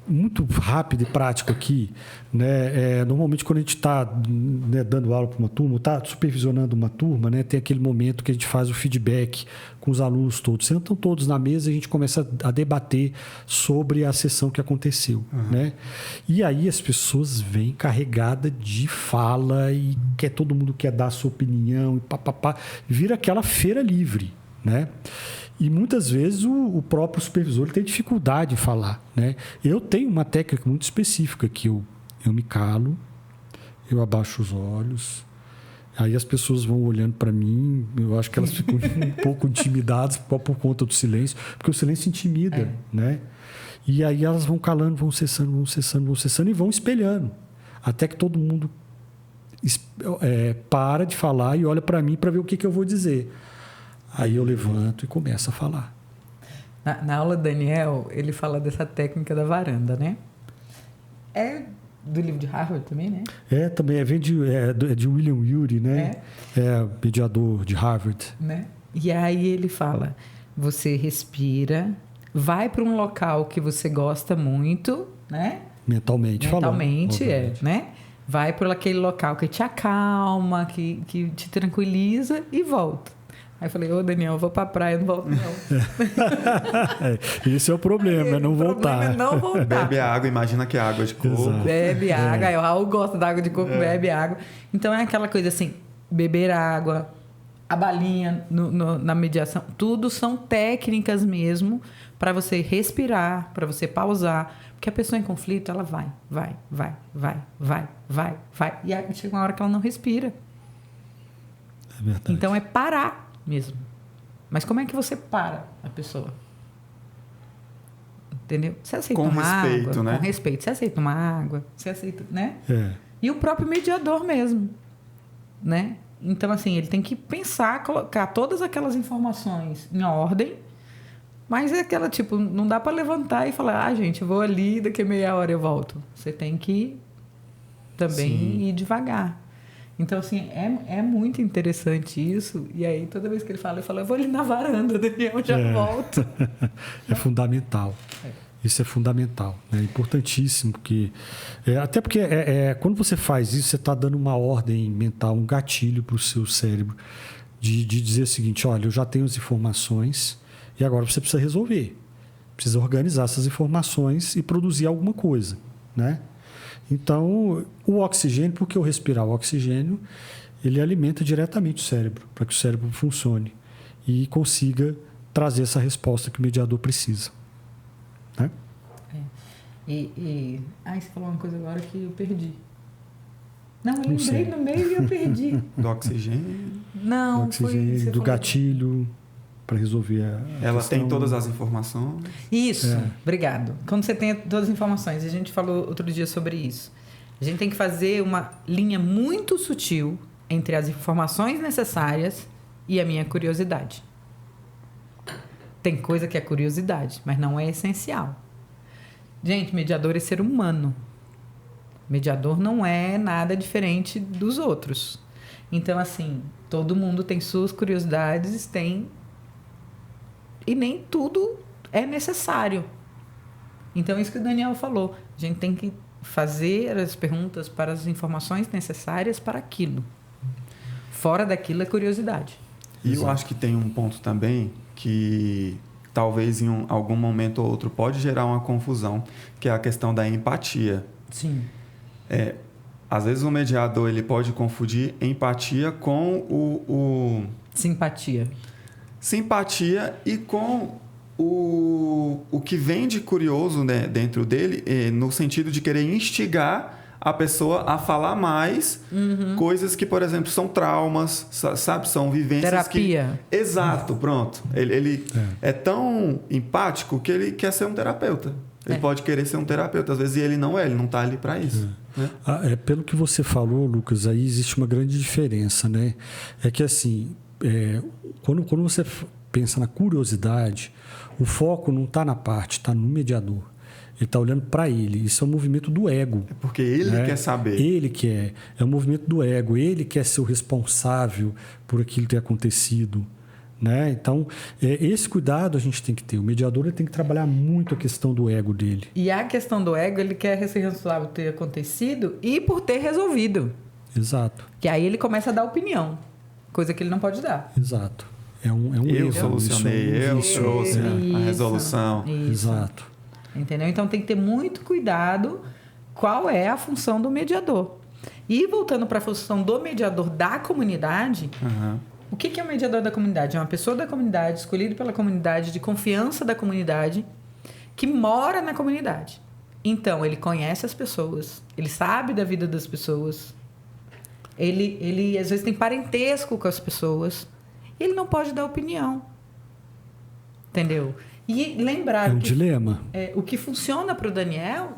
muito rápido e prático aqui, né? Normalmente quando a gente está, né, dando aula para uma turma, está supervisionando uma turma, né, tem aquele momento que a gente faz o feedback com os alunos todos. Sentam todos na mesa e a gente começa a debater sobre a sessão que aconteceu. Né? E aí as pessoas vêm carregadas de fala e todo mundo quer dar a sua opinião e papapá. Vira aquela feira livre, né? E muitas vezes o próprio supervisor tem dificuldade em falar, né? Eu tenho uma técnica muito específica que eu me calo, eu abaixo os olhos, aí as pessoas vão olhando para mim, eu acho que elas ficam um pouco intimidadas por conta do silêncio, porque o silêncio intimida, né? E aí elas vão calando, vão cessando e vão espelhando, até que todo mundo para de falar e olha para mim para ver o que eu vou dizer. Aí eu levanto e começo a falar. Na aula do Daniel, ele fala dessa técnica da varanda, né? É do livro de Harvard também, né? Também vem de William Ury, né? Mediador de Harvard. Né? E aí ele fala, você respira, vai para um local que você gosta muito, né? Mentalmente falando. Né? Vai para aquele local que te acalma, que te tranquiliza e volta. Aí eu falei, Daniel, eu vou pra praia, não volto não. Esse é o problema, é não voltar. Bebe água, imagina que é água de coco. Exato. Bebe água, o Raul gosta da água de coco, bebe água. Então é aquela coisa assim, beber água, a balinha na mediação, tudo são técnicas mesmo para você respirar, para você pausar. Porque a pessoa em conflito, ela vai. E aí chega uma hora que ela não respira. É verdade. Então é parar mesmo. Mas como é que você para a pessoa? Entendeu? Você aceita com uma respeito, água, né? Com respeito. Você aceita uma água, você aceita, né? E o próprio mediador mesmo, né? Então, assim, ele tem que pensar, colocar todas aquelas informações em ordem, mas é aquela, tipo, não dá para levantar e falar, gente, eu vou ali, daqui a meia hora eu volto. Você tem que também ir devagar. Então, assim, é muito interessante isso. E aí, toda vez que ele fala, eu falo, eu vou ali na varanda, Daniel, já volto. É fundamental. Isso é fundamental. É importantíssimo. Até porque quando você faz isso, você está dando uma ordem mental, um gatilho para o seu cérebro de dizer o seguinte, olha, eu já tenho as informações e agora você precisa resolver. Precisa organizar essas informações e produzir alguma coisa, né? Então, o oxigênio, porque eu respirar o oxigênio, ele alimenta diretamente o cérebro, para que o cérebro funcione e consiga trazer essa resposta que o mediador precisa. Né? Você falou uma coisa agora que eu perdi. Não, eu lembrei no meio e eu perdi. Do oxigênio? Não, do oxigênio, do gatilho, para resolver a Ela questão. tem todas as informações? Isso, obrigado. Quando você tem todas as informações, a gente falou outro dia sobre isso. A gente tem que fazer uma linha muito sutil entre as informações necessárias e a minha curiosidade. Tem coisa que é curiosidade, mas não é essencial. Gente, mediador é ser humano. Mediador não é nada diferente dos outros. Então, assim, todo mundo tem suas curiosidades, e nem tudo é necessário. Então, isso que o Daniel falou. A gente tem que fazer as perguntas para as informações necessárias para aquilo. Fora daquilo é curiosidade. E eu acho que tem um ponto também que talvez em algum momento ou outro pode gerar uma confusão, que é a questão da empatia. Sim. Às vezes o mediador ele pode confundir empatia com o Simpatia. Simpatia e com o que vem de curioso, né, dentro dele, no sentido de querer instigar a pessoa a falar mais coisas que, por exemplo, são traumas, sabe? São vivências Terapia. que... Exato, pronto. Ele é tão empático que ele quer ser um terapeuta. Ele pode querer ser um terapeuta, às vezes, e ele não está ali para isso. Né? Pelo que você falou, Lucas, aí existe uma grande diferença, né? É que assim, quando você pensa na curiosidade, o foco não está na parte, está no mediador. Ele está olhando para ele. Isso é um movimento do ego. É porque ele quer saber. Ele quer. É um movimento do ego. Ele quer ser o responsável por aquilo ter acontecido. Né? Então, esse cuidado a gente tem que ter. O mediador ele tem que trabalhar muito a questão do ego dele. E a questão do ego, ele quer ser responsável por ter acontecido e por ter resolvido. Exato. Que aí ele começa a dar opinião. Coisa que ele não pode dar. Exato. É um eu erro. Solucionei, eu trouxe a resolução. Isso. Exato. Entendeu? Então tem que ter muito cuidado qual é a função do mediador. E voltando para a função do mediador da comunidade, o que é o mediador da comunidade? É uma pessoa da comunidade, escolhida pela comunidade, de confiança da comunidade, que mora na comunidade. Então, ele conhece as pessoas, ele sabe da vida das pessoas, ele às vezes tem parentesco com as pessoas, e ele não pode dar opinião. Entendeu? E lembrar um dilema. O que funciona para o Daniel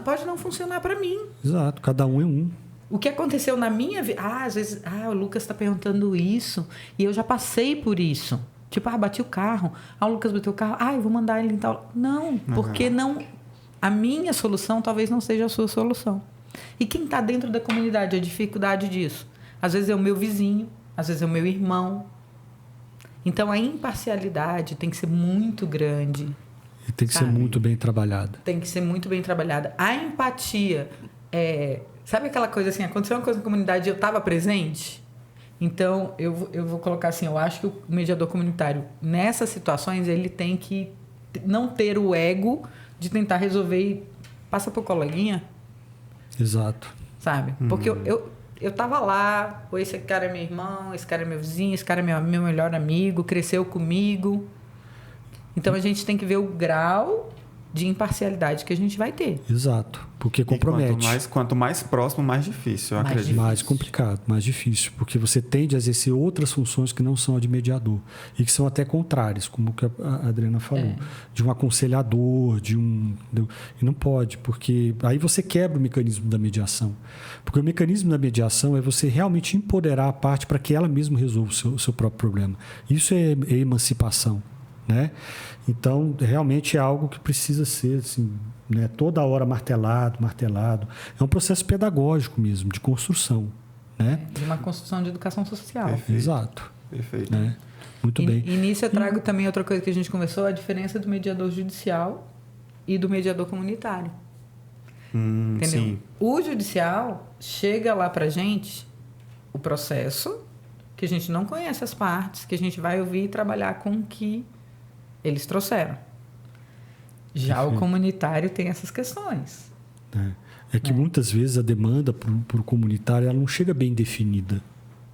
pode não funcionar para mim. Exato, cada um é um. O que aconteceu na minha vida... às vezes... o Lucas está perguntando isso e eu já passei por isso. Tipo, bati o carro. O Lucas bateu o carro. Eu vou mandar ele em tal... Não, porque não... A minha solução talvez não seja a sua solução. E quem está dentro da comunidade, a dificuldade disso? Às vezes é o meu vizinho, às vezes é o meu irmão. Então, a imparcialidade tem que ser muito grande. E tem que ser muito bem trabalhada. Tem que ser muito bem trabalhada. A empatia sabe aquela coisa assim, aconteceu uma coisa na comunidade e eu estava presente? Então, eu vou colocar assim, eu acho que o mediador comunitário, nessas situações, ele tem que não ter o ego de tentar resolver e passa pro coleguinha. Exato. Sabe? Porque eu estava lá, esse cara é meu irmão, esse cara é meu vizinho, esse cara é meu melhor amigo, cresceu comigo. Então, a gente tem que ver o grau de imparcialidade que a gente vai ter. Exato, porque compromete. Quanto mais próximo, mais difícil, eu acredito. Difícil. Mais complicado, mais difícil, porque você tende a exercer outras funções que não são a de mediador e que são até contrárias, como que a Adriana falou, de um aconselhador, de um... E não pode, porque aí você quebra o mecanismo da mediação. Porque o mecanismo da mediação é você realmente empoderar a parte para que ela mesma resolva o seu próprio problema. Isso é emancipação. Né? Então, realmente é algo que precisa ser assim, né? Toda hora martelado. É um processo pedagógico mesmo, de construção. Né? De uma construção de educação social. Perfeito. Exato. Perfeito. Né? Muito bem. E nisso eu trago também outra coisa que a gente conversou, a diferença do mediador judicial e do mediador comunitário. Entendeu? Sim. O judicial chega lá pra gente o processo, que a gente não conhece as partes, que a gente vai ouvir e trabalhar com o que eles trouxeram. Já o comunitário tem essas questões. É que muitas vezes a demanda por comunitário ela não chega bem definida,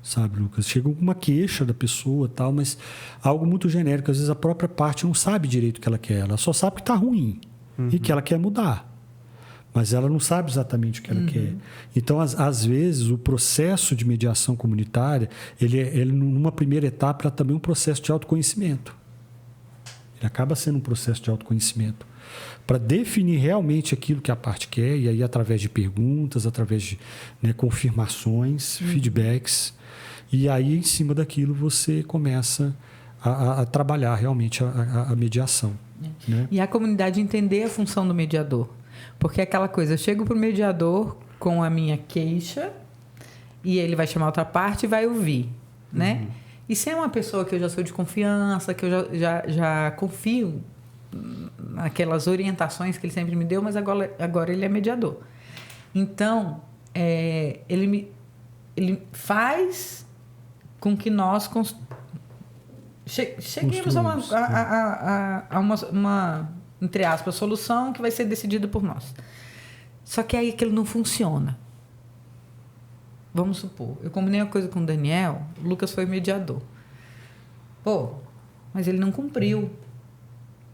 sabe, Lucas? Chega uma queixa da pessoa, tal, mas algo muito genérico. Às vezes a própria parte não sabe direito o que ela quer. Ela só sabe que está ruim e que ela quer mudar. Mas ela não sabe exatamente o que ela quer. Então, às vezes, o processo de mediação comunitária, ele numa primeira etapa, é também um processo de autoconhecimento. Ele acaba sendo um processo de autoconhecimento para definir realmente aquilo que a parte quer, e aí através de perguntas, através de confirmações, feedbacks, e aí em cima daquilo você começa a trabalhar realmente a mediação. Né? E a comunidade entender a função do mediador. Porque é aquela coisa, eu chego para o mediador com a minha queixa e ele vai chamar outra parte e vai ouvir, né? E se é uma pessoa que eu já sou de confiança, que eu já confio naquelas orientações que ele sempre me deu, mas agora ele é mediador. Então, ele faz com que nós cheguemos a uma, entre aspas, solução que vai ser decidida por nós. Só que aí aquilo não funciona. Vamos supor, eu combinei uma coisa com o Daniel, o Lucas foi mediador. Mas ele não cumpriu.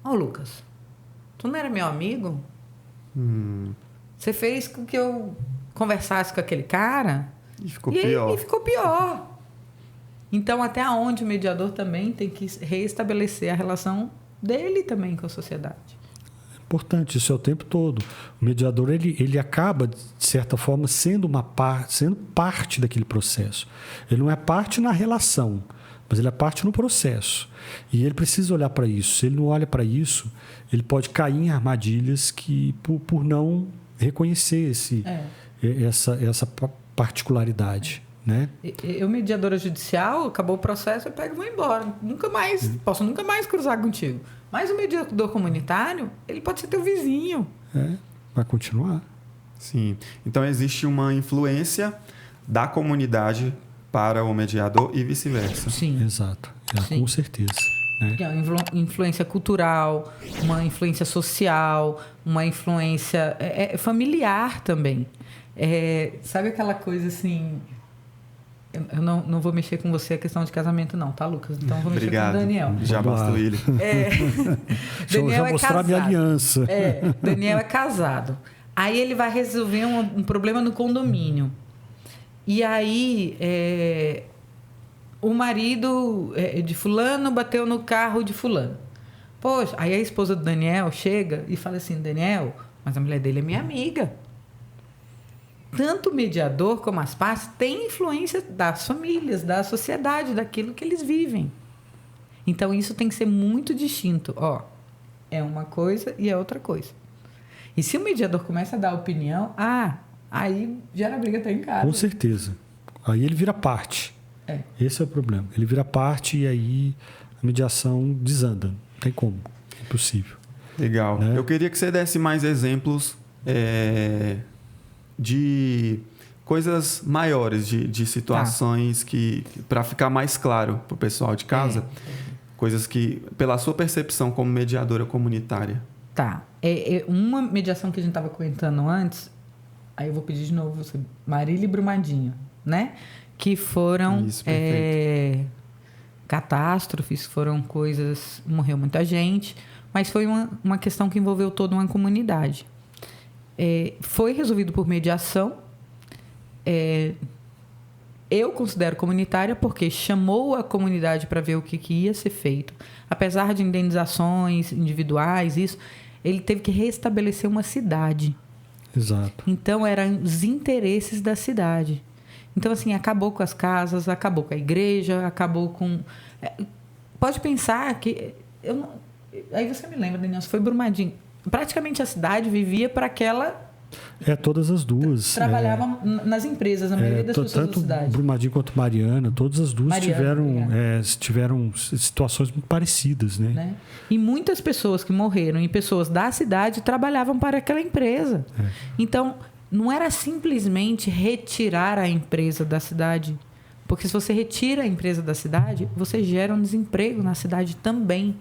Lucas, tu não era meu amigo? Você fez com que eu conversasse com aquele cara... E ficou pior. E ficou pior. Então, até onde o mediador também tem que reestabelecer a relação dele também com a sociedade. Importante, isso é o tempo todo. O mediador, ele acaba, de certa forma, sendo parte daquele processo. Ele não é parte na relação, mas ele é parte no processo. E ele precisa olhar para isso. Se ele não olha para isso, ele pode cair em armadilhas que, por não reconhecer essa particularidade. Né? Eu, mediadora judicial, acabou o processo, eu pego e vou embora. Posso nunca mais cruzar contigo. Mas o mediador comunitário, ele pode ser teu vizinho. Vai continuar. Sim. Então, existe uma influência da comunidade para o mediador e vice-versa. Sim. Exato. Com certeza. Né? É uma influência cultural, uma influência social, uma influência familiar também. Sabe aquela coisa assim... Eu não vou mexer com você a questão de casamento, não, tá, Lucas? Então, vou mexer com o Daniel. Já basta ele. Daniel já mostrar casado. A minha aliança. Daniel é casado. Aí ele vai resolver um problema no condomínio. E aí, o marido de fulano bateu no carro de fulano. Poxa, aí a esposa do Daniel chega e fala assim, Daniel, mas a mulher dele é minha amiga. Tanto o mediador como as partes têm influência das famílias, da sociedade, daquilo que eles vivem. Então, isso tem que ser muito distinto. É uma coisa e é outra coisa. E se o mediador começa a dar opinião, aí gera briga até em casa. Com certeza. Aí ele vira parte. Esse é o problema. Ele vira parte e aí a mediação desanda. Não tem como. É impossível. Legal. Né? Eu queria que você desse mais exemplos... de coisas maiores, de situações que, para ficar mais claro para o pessoal de casa, coisas que, pela sua percepção como mediadora comunitária. Tá. Uma mediação que a gente estava comentando antes, aí eu vou pedir de novo você, Marília e Brumadinho, né? Que foram catástrofes, foram coisas... Morreu muita gente, mas foi uma questão que envolveu toda uma comunidade. Foi resolvido por mediação. Eu considero comunitária porque chamou a comunidade para ver o que ia ser feito. Apesar de indenizações individuais, ele teve que restabelecer uma cidade. Exato. Então, eram os interesses da cidade. Então, assim, acabou com as casas, acabou com a igreja, acabou com... Pode pensar que... Aí você me lembra, Daniel, foi Brumadinho. Praticamente a cidade vivia para aquela... todas as duas. Trabalhavam nas empresas, a maioria das pessoas da cidade. Tanto Brumadinho quanto Mariana, todas as duas tiveram situações muito parecidas, né? E muitas pessoas que morreram e pessoas da cidade trabalhavam para aquela empresa. Então, não era simplesmente retirar a empresa da cidade. Porque se você retira a empresa da cidade, você gera um desemprego na cidade também.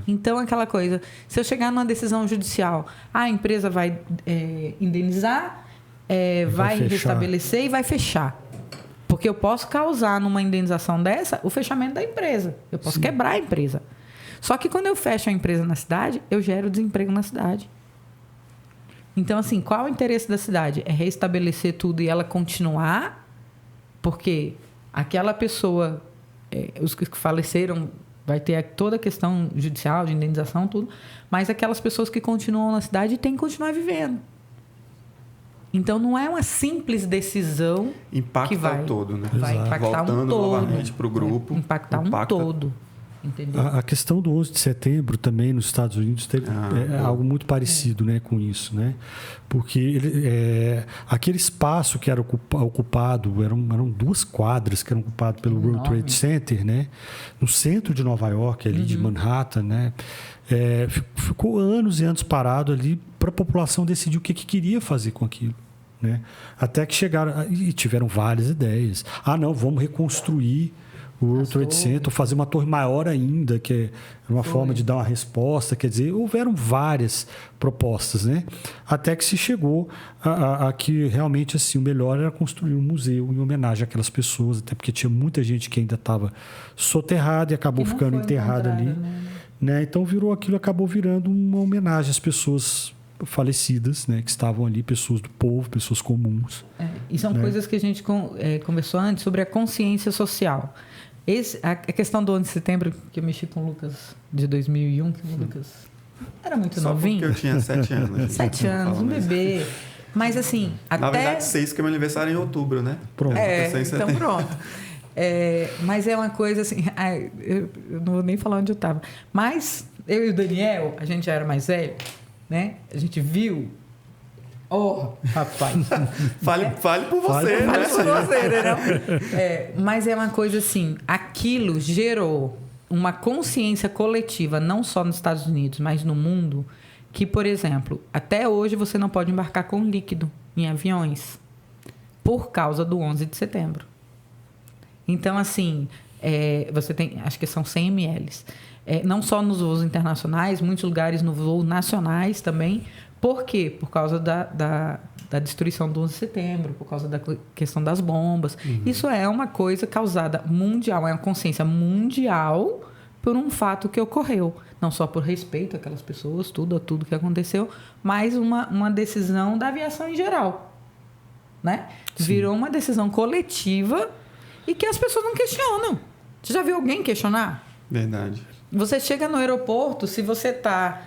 Então, aquela coisa, se eu chegar numa decisão judicial, a empresa vai indenizar, vai restabelecer e vai fechar. Porque eu posso causar numa indenização dessa o fechamento da empresa. Eu posso quebrar a empresa. Só que quando eu fecho a empresa na cidade, eu gero desemprego na cidade. Então, assim, qual é o interesse da cidade? É restabelecer tudo e ela continuar, porque aquela pessoa, os que faleceram... Vai ter toda a questão judicial, de indenização, tudo. Mas aquelas pessoas que continuam na cidade têm que continuar vivendo. Então, não é uma simples decisão que vai... todo, né? Vai impactar voltando um todo. Novamente para o grupo. Impactar um todo. Entendeu? A questão do 11 de setembro também nos Estados Unidos teve algo muito parecido, né, com isso, né? Porque aquele espaço que era ocupado eram 2 quadras que eram ocupadas pelo World Trade Center, né? No centro de Nova York, ali de Manhattan, né? Ficou anos e anos parado ali para a população decidir o que queria fazer com aquilo. Né? Até que chegaram e tiveram várias ideias. Não, vamos reconstruir o World Trade Center, fazer uma torre maior ainda, que é uma forma de dar uma resposta. Quer dizer, houveram várias propostas, né? Até que se chegou a que realmente assim, o melhor era construir um museu em homenagem àquelas pessoas, até porque tinha muita gente que ainda estava soterrada e acabou ficando enterrada ali. Né? Então acabou virando uma homenagem às pessoas falecidas, né, que estavam ali, pessoas do povo, pessoas comuns. E são coisas que a gente conversou antes sobre a consciência social. A questão do 11 de setembro, que eu mexi com o Lucas de 2001, que o Lucas era muito novinho. Só porque eu tinha 7 anos. 7 anos, um bebê. Mas assim, até... Na verdade, 6, que é meu aniversário em outubro, né? Pronto. Então pronto. Mas é uma coisa assim... eu não vou nem falar onde eu estava. Mas eu e o Daniel, a gente já era mais velho, né? A gente viu... rapaz. Fale por você, né? Fale por você, né? Mas é uma coisa assim... Aquilo gerou uma consciência coletiva, não só nos Estados Unidos, mas no mundo... Que, por exemplo, até hoje você não pode embarcar com líquido em aviões por causa do 11 de setembro. Então, assim, você tem, acho que são 100 ml. Não só nos voos internacionais, muitos lugares no voo nacionais também. Por quê? Por causa da destruição do 11 de setembro, por causa da questão das bombas. Uhum. Isso é uma coisa causada mundial, é uma consciência mundial por um fato que ocorreu. Não só por respeito àquelas pessoas, tudo que aconteceu, mas uma decisão da aviação em geral. Né? Virou uma decisão coletiva e que as pessoas não questionam. Você já viu alguém questionar? Verdade. Você chega no aeroporto, se você está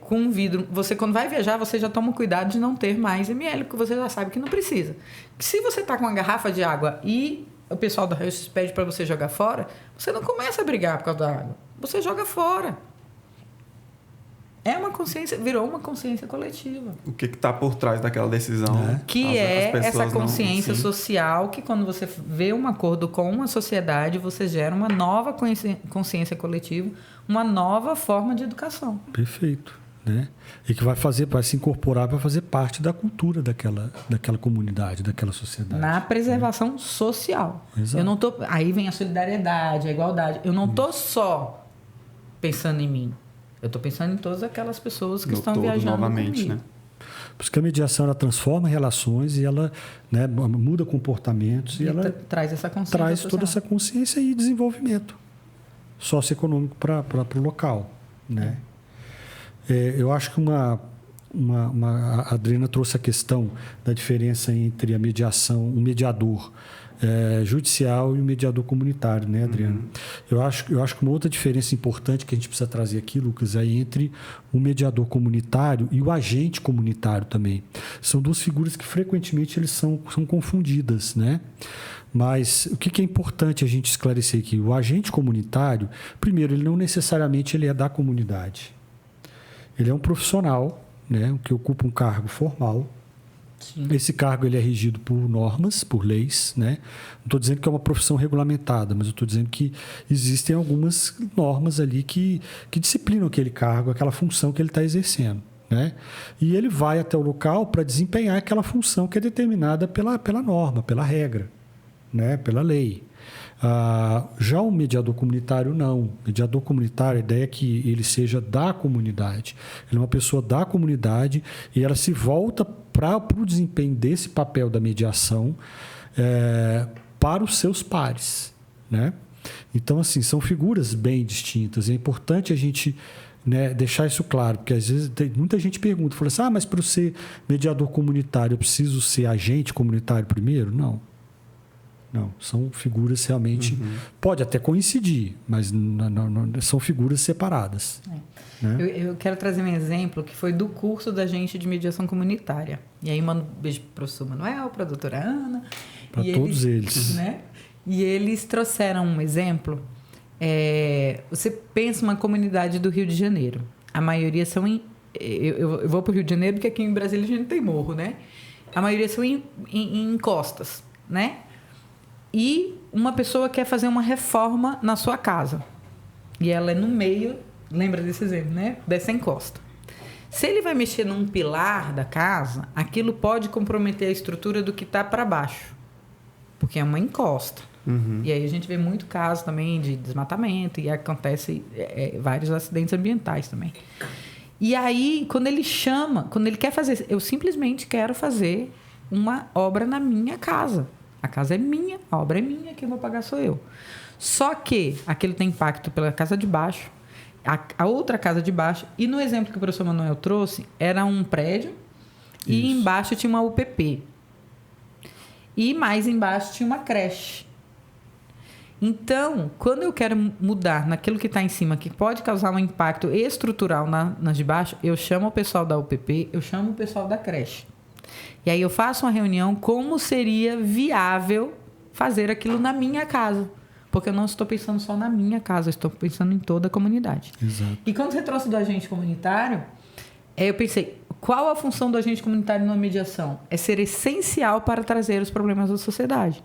com um vidro... Você, quando vai viajar, você já toma cuidado de não ter mais ml, porque você já sabe que não precisa. Se você está com uma garrafa de água e o pessoal da Hell's pede para você jogar fora, você não começa a brigar por causa da água. Você joga fora. Virou uma consciência coletiva. O que está por trás daquela decisão? Que essa consciência social que, quando você vê um acordo com uma sociedade, você gera uma nova consciência coletiva, uma nova forma de educação. Perfeito. Né? E que vai se incorporar, vai fazer parte da cultura daquela comunidade, daquela sociedade. Na preservação social. Exato. Aí vem a solidariedade, a igualdade. Eu não estou só pensando em mim. Eu estou pensando em todas aquelas pessoas que estão viajando novamente, comigo. Né? Por isso que a mediação ela transforma relações e ela, né, muda comportamentos e ela traz essa consciência traz social. Toda essa consciência e desenvolvimento socioeconômico para o local. Né? Eu acho que a Adriana trouxe a questão da diferença entre a mediação, o mediador judicial e o mediador comunitário, né, Adriana? Uhum. Eu acho que uma outra diferença importante que a gente precisa trazer aqui, Lucas, é entre o mediador comunitário e o agente comunitário também. São duas figuras que frequentemente eles são confundidas, né? Mas o que é importante a gente esclarecer aqui? O agente comunitário, primeiro, ele não necessariamente ele é da comunidade. Ele é um profissional, né, que ocupa um cargo formal. Sim. Esse cargo ele é regido por normas, por leis. Né? Não estou dizendo que é uma profissão regulamentada, mas eu estou dizendo que existem algumas normas ali que disciplinam aquele cargo, aquela função que ele está exercendo. Né? E ele vai até o local para desempenhar aquela função que é determinada pela norma, pela regra, né? Pela lei. Já o mediador comunitário, não. O mediador comunitário, a ideia é que ele seja da comunidade. Ele é uma pessoa da comunidade e ela se volta para o desempenho desse papel da mediação para os seus pares. Né? Então, assim, são figuras bem distintas. É importante a gente, né, deixar isso claro, porque às vezes muita gente pergunta, fala assim, mas para eu ser mediador comunitário eu preciso ser agente comunitário primeiro? Não, são figuras realmente... Pode até coincidir, mas não, são figuras separadas. Né? Eu quero trazer um exemplo que foi do curso da gente de mediação comunitária. E aí mando um beijo para o professor Manuel, para a doutora Ana. Para todos eles. Né? E eles trouxeram um exemplo. Você pensa uma comunidade do Rio de Janeiro. A maioria são em... Eu vou para o Rio de Janeiro porque aqui em Brasília a gente tem morro, né? A maioria são em encostas, né? E uma pessoa quer fazer uma reforma na sua casa. E ela é no meio, lembra desse exemplo, né? Dessa encosta. Se ele vai mexer num pilar da casa, aquilo pode comprometer a estrutura do que está para baixo. Porque é uma encosta. E aí a gente vê muito caso também de desmatamento e acontece vários acidentes ambientais também. E aí, quando ele quer fazer... Eu simplesmente quero fazer uma obra na minha casa. A casa é minha, a obra é minha, quem vai pagar sou eu. Só que aquilo tem impacto pela casa de baixo, a outra casa de baixo. E no exemplo que o professor Manuel trouxe, era um prédio e embaixo tinha uma UPP. E mais embaixo tinha uma creche. Então, quando eu quero mudar naquilo que está em cima, que pode causar um impacto estrutural nas de baixo, eu chamo o pessoal da UPP, eu chamo o pessoal da creche. E aí eu faço uma reunião como seria viável fazer aquilo na minha casa. Porque eu não estou pensando só na minha casa, eu estou pensando em toda a comunidade. Exato. E quando você trouxe do agente comunitário, eu pensei, qual a função do agente comunitário na mediação? É ser essencial para trazer os problemas da sociedade.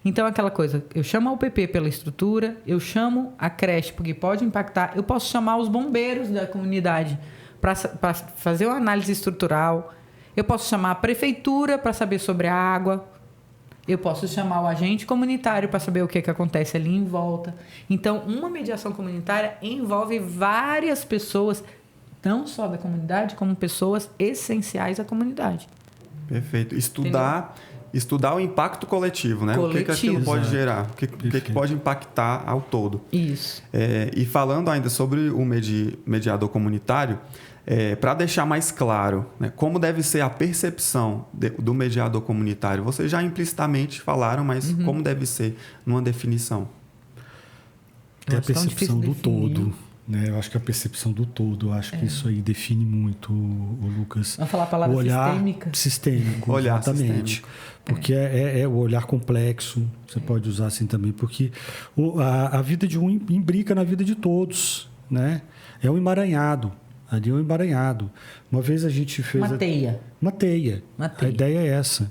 Então, aquela coisa, eu chamo a UPP pela estrutura, eu chamo a creche porque pode impactar, eu posso chamar os bombeiros da comunidade para fazer uma análise estrutural, eu posso chamar a prefeitura para saber sobre a água, eu posso chamar o agente comunitário para saber o que acontece ali em volta. Então, uma mediação comunitária envolve várias pessoas, não só da comunidade, como pessoas essenciais à comunidade. Perfeito. Estudar o impacto coletivo, né? O que aquilo pode gerar, o que pode impactar ao todo. Isso. E falando ainda sobre o mediador comunitário, para deixar mais claro, né, como deve ser a percepção do mediador comunitário, vocês já implicitamente falaram, mas como deve ser numa definição? É a percepção do todo. Né? Eu acho que a percepção do todo, eu acho que isso aí define muito, o Lucas. Vamos falar a palavra o olhar sistêmica? Sistêmico, olhar exatamente. Sistêmico. Porque é o olhar complexo, você pode usar assim também, porque a vida de um imbrica na vida de todos, né? É um emaranhado, ali é um emaranhado. Uma vez a gente fez... Uma teia. Uma teia. A ideia é essa.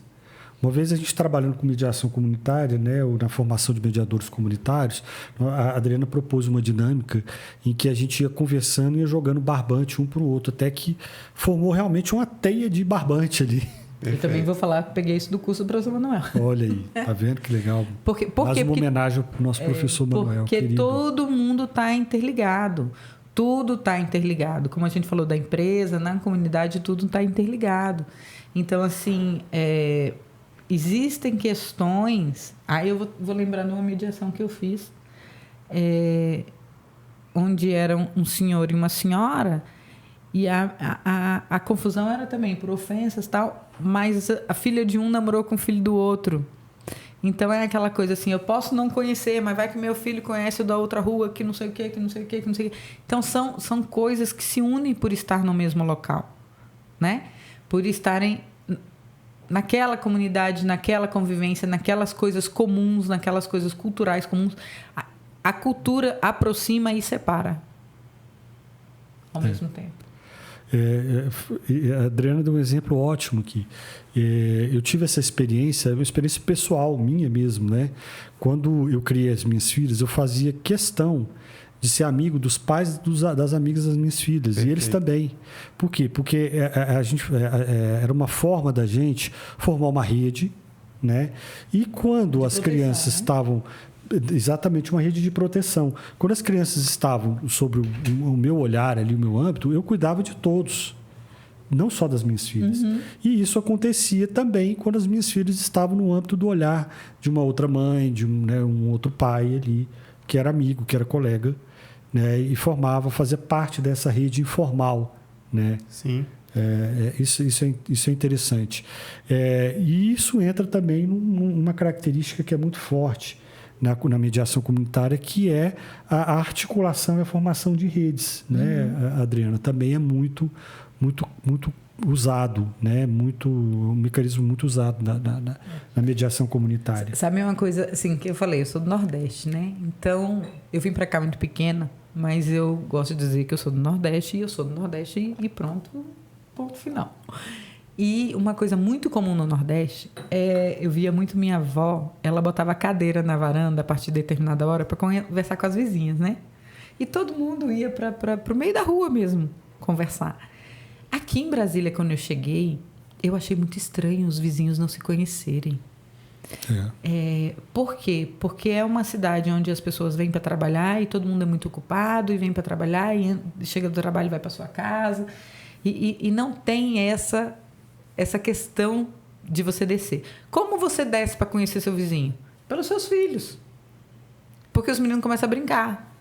Uma vez a gente trabalhando com mediação comunitária, né, ou na formação de mediadores comunitários, a Adriana propôs uma dinâmica em que a gente ia conversando e ia jogando barbante um para o outro, até que formou realmente uma teia de barbante ali. Eu também vou falar, peguei isso do curso do professor Manuel. Olha aí, tá vendo que legal? Mais uma homenagem ao nosso professor Manuel. Porque querido. todo mundo está interligado. Tudo está interligado. Como a gente falou da empresa, na comunidade, tudo está interligado. Então, assim... existem questões... Aí eu vou lembrar de uma mediação que eu fiz, onde era um senhor e uma senhora, e a confusão era também por ofensas e tal, mas a filha de um namorou com o filho do outro. Então é aquela coisa assim, eu posso não conhecer, mas vai que meu filho conhece o da outra rua, que não sei o quê, que não sei o quê, que não sei o quê. Então são coisas que se unem por estar no mesmo local, né? Por estarem... naquela comunidade, naquela convivência, naquelas coisas comuns, naquelas coisas culturais comuns. A cultura aproxima e separa ao mesmo tempo. A Adriana deu um exemplo ótimo aqui. Eu tive essa experiência, uma experiência pessoal minha mesmo, né? Quando eu criei as minhas filhas, eu fazia questão de ser amigo dos pais das amigas das minhas filhas. Perfeito. E eles também. Por quê? Porque era uma forma da gente formar uma rede, né? E quando as crianças estavam... Exatamente, uma rede de proteção. Quando as crianças estavam sobre o meu olhar ali, o meu âmbito, eu cuidava de todos. Não só das minhas filhas. E isso acontecia também quando as minhas filhas estavam no âmbito do olhar de uma outra mãe, de um outro pai ali, que era amigo, que era colega, né, e fazia parte dessa rede informal, né? Sim. Isso é interessante. E isso entra também numa característica que é muito forte na mediação comunitária, que é a articulação e a formação de redes, né, Adriana? Também é muito, muito, muito usado, né? Um mecanismo muito usado na mediação comunitária. Sabe uma coisa assim que eu falei? Eu sou do Nordeste, né? Então, eu vim para cá muito pequena, mas eu gosto de dizer que eu sou do Nordeste e eu sou do Nordeste e pronto, ponto final. E uma coisa muito comum no Nordeste eu via muito minha avó, ela botava a cadeira na varanda a partir de determinada hora para conversar com as vizinhas, né? E todo mundo ia para o meio da rua mesmo conversar. Aqui em Brasília, quando eu cheguei, eu achei muito estranho os vizinhos não se conhecerem. Por quê? Porque é uma cidade onde as pessoas vêm para trabalhar e todo mundo é muito ocupado e vem para trabalhar e chega do trabalho e vai para sua casa. E não tem essa questão de você descer. Como você desce para conhecer seu vizinho? Pelos seus filhos. Porque os meninos começam a brincar.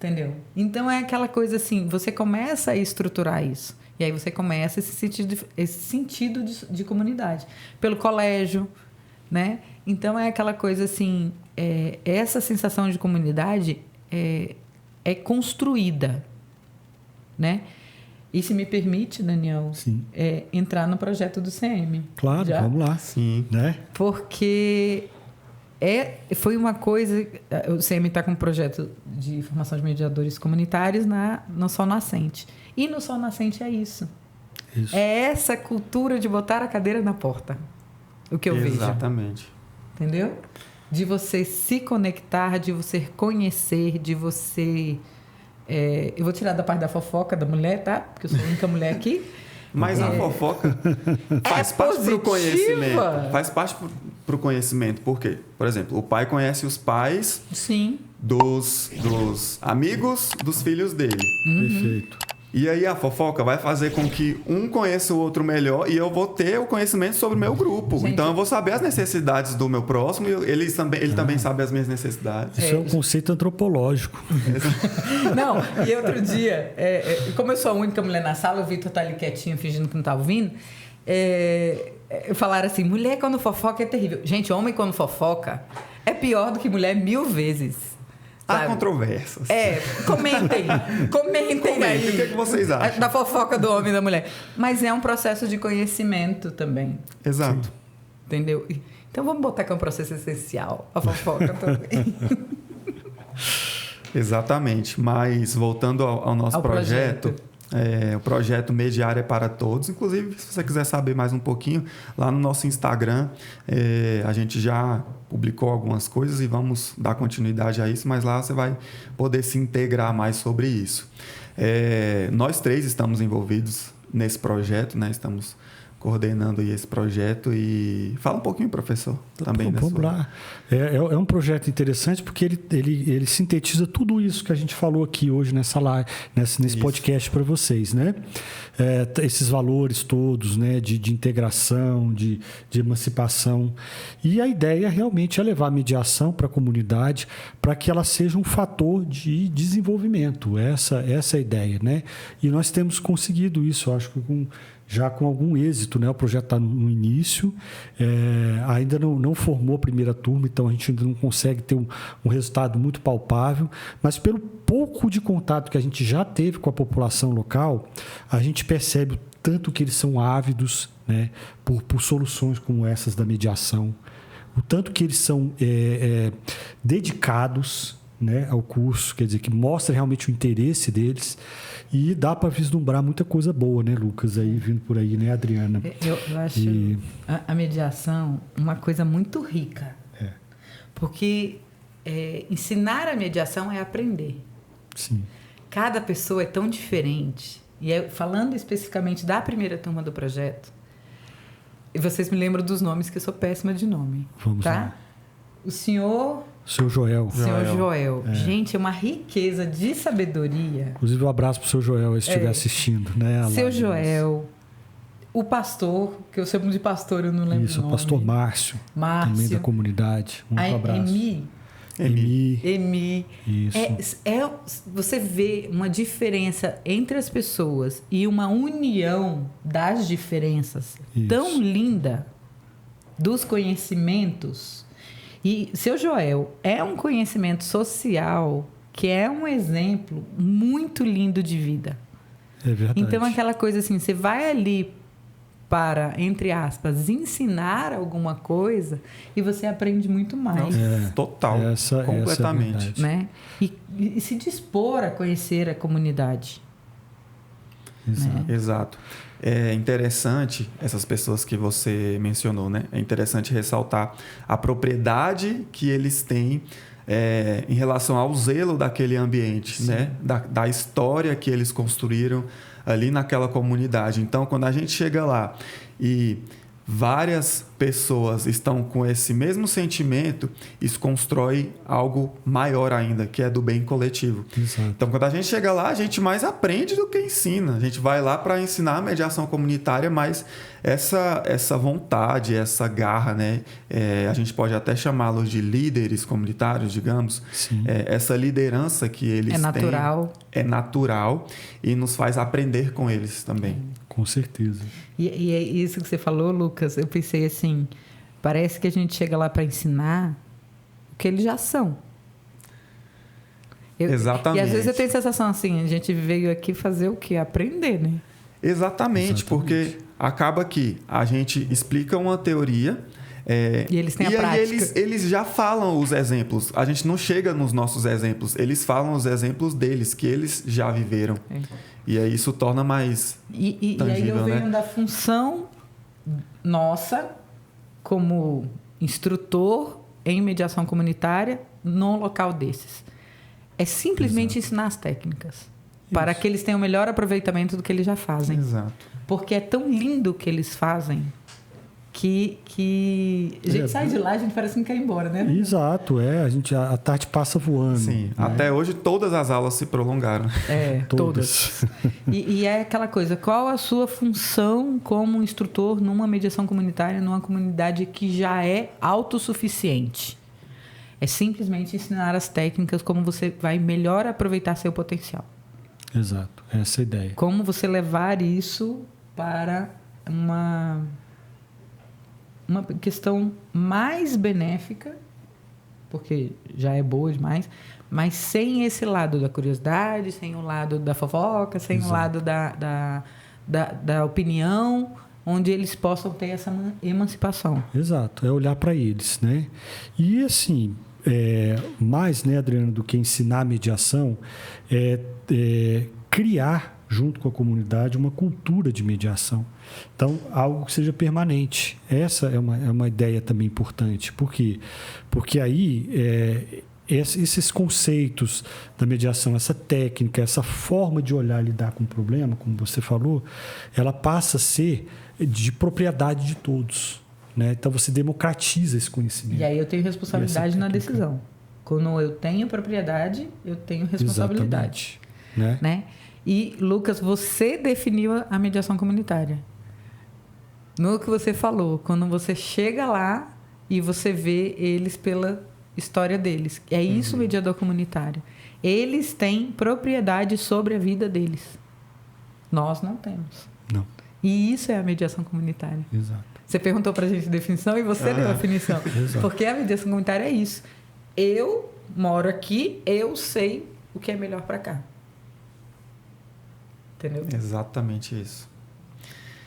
Entendeu? Então é aquela coisa assim, você começa a estruturar isso. E aí você começa esse sentido de comunidade. Pelo colégio, né? Então é aquela coisa assim, essa sensação de comunidade é construída, né? E se me permite, Daniel, entrar no projeto do CM. Claro, já? Vamos lá. Sim. Né? Porque foi uma coisa... O CM está com um projeto de formação de mediadores comunitários no Sol Nascente. E no Sol Nascente é isso. É essa cultura de botar a cadeira na porta. O que eu vejo. Exatamente. Entendeu? De você se conectar, de você conhecer, de você... eu vou tirar da parte da fofoca da mulher, tá? Porque eu sou a única mulher aqui. Mas a fofoca faz parte para o conhecimento. Faz parte para o conhecimento. Por quê? Por exemplo, o pai conhece os pais dos amigos dos filhos dele. Perfeito. E aí a fofoca vai fazer com que um conheça o outro melhor e eu vou ter o conhecimento sobre o meu grupo. Gente, então eu vou saber as necessidades do meu próximo e ele também sabe as minhas necessidades. Isso é um conceito antropológico. Não, e outro dia, como eu sou a única mulher na sala, o Vitor tá ali quietinho, fingindo que não tá ouvindo, falaram assim, mulher quando fofoca é terrível. Gente, homem quando fofoca é pior do que mulher 1000 vezes. Há controvérsias. Comentem aí. O que vocês acham? Da fofoca do homem e da mulher. Mas é um processo de conhecimento também. Exato. Sim. Entendeu? Então vamos botar que é um processo essencial, a fofoca também. Exatamente. Mas voltando ao nosso projeto. O projeto Mediar é para Todos. Inclusive, se você quiser saber mais um pouquinho, lá no nosso Instagram, a gente já publicou algumas coisas e vamos dar continuidade a isso, mas lá você vai poder se integrar mais sobre isso. Nós 3 estamos envolvidos nesse projeto, né? Estamos coordenando aí esse projeto e fala um pouquinho, professor, também. Vamos lá. É um projeto interessante porque ele sintetiza tudo isso que a gente falou aqui hoje nessa live, nesse podcast para vocês, né? Esses valores todos, né? De integração, de emancipação. E a ideia realmente é levar a mediação para a comunidade para que ela seja um fator de desenvolvimento. Essa é a ideia, né? E nós temos conseguido isso, eu acho que já com algum êxito, né? O projeto está no início, ainda não formou a primeira turma, então a gente ainda não consegue ter um resultado muito palpável, mas pelo pouco de contato que a gente já teve com a população local, a gente percebe o tanto que eles são ávidos, né? por soluções como essas da mediação, o tanto que eles são dedicados, né, ao curso, quer dizer, que mostra realmente o interesse deles e dá para vislumbrar muita coisa boa, né, Lucas, aí vindo por aí, né, Adriana? Eu acho a mediação uma coisa muito rica, porque ensinar a mediação é aprender. Sim. Cada pessoa é tão diferente. E falando especificamente da primeira turma do projeto, e vocês me lembram dos nomes, que eu sou péssima de nome. Vamos tá? lá. O senhor... Seu Joel. Senhor Joel. Gente, é uma riqueza de sabedoria. Inclusive, um abraço para o seu Joel, se estiver assistindo. Né, seu Joel. O pastor, que eu chamo de pastor, eu não lembro o nome. O pastor Márcio. Também da comunidade. Um abraço. Emi. Isso. Você vê uma diferença entre as pessoas e uma união das diferenças tão linda dos conhecimentos. E seu Joel é um conhecimento social que é um exemplo muito lindo de vida. É verdade. Então, aquela coisa assim, você vai ali para, entre aspas, ensinar alguma coisa e você aprende muito mais. Total, completamente. Essa é né? E se dispor a conhecer a comunidade. Exato. Né? Exato. É interessante, essas pessoas que você mencionou, né? É interessante ressaltar a propriedade que eles têm em relação ao zelo daquele ambiente, né? Da história que eles construíram ali naquela comunidade. Então, quando a gente chega lá e várias pessoas estão com esse mesmo sentimento, isso constrói algo maior ainda, que é do bem coletivo. Exato. Então, quando a gente chega lá, a gente mais aprende do que ensina. A gente vai lá para ensinar a mediação comunitária, mas essa vontade, essa garra, né? A gente pode até chamá-los de líderes comunitários, digamos. Essa liderança que eles têm é natural e nos faz aprender com eles também. Com certeza. E é isso que você falou, Lucas. Eu pensei assim, parece que a gente chega lá para ensinar o que eles já são. Exatamente. E às vezes eu tenho a sensação assim, a gente veio aqui fazer o quê? Aprender, né? Exatamente, porque acaba que a gente explica uma teoria... e eles têm a prática. Eles já falam os exemplos. A gente não chega nos nossos exemplos. Eles falam os exemplos deles, que eles já viveram. E aí isso torna mais tangível, aí eu venho né? da função nossa como instrutor em mediação comunitária num local desses. É simplesmente ensinar as técnicas para que eles tenham o melhor aproveitamento do que eles já fazem. Exato. Porque é tão lindo o que eles fazem que a gente sai de lá, a gente parece que não quer ir embora, né? Exato, a tarde passa voando. Sim, né? até hoje todas as aulas se prolongaram. Todas. E é aquela coisa, qual a sua função como instrutor numa mediação comunitária, numa comunidade que já é autossuficiente? É simplesmente ensinar as técnicas, como você vai melhor aproveitar seu potencial. Exato, essa é a ideia. Como você levar isso para uma questão mais benéfica, porque já é boa demais, mas sem esse lado da curiosidade, sem o lado da fofoca, sem o lado da opinião, onde eles possam ter essa emancipação. Exato, é olhar para eles, né? E assim, mais, né, Adriano, do que ensinar a mediação, criar junto com a comunidade uma cultura de mediação. Então, algo que seja permanente. Essa é uma ideia também importante. Por quê? Porque aí esses conceitos da mediação, essa técnica, essa forma de olhar e lidar com o problema, como você falou, ela passa a ser de propriedade de todos. Né? Então, você democratiza esse conhecimento. E aí eu tenho responsabilidade na decisão. Quando eu tenho propriedade, eu tenho responsabilidade. Exatamente. Né? E, Lucas, você definiu a mediação comunitária. No que você falou, quando você chega lá e você vê eles pela história deles. É isso o mediador comunitário. Eles têm propriedade sobre a vida deles. Nós não temos. Não. E isso é a mediação comunitária. Exato. Você perguntou para a gente a definição e você deu a definição. Exato. Porque a mediação comunitária é isso. Eu moro aqui, eu sei o que é melhor para cá. Entendeu? Exatamente isso.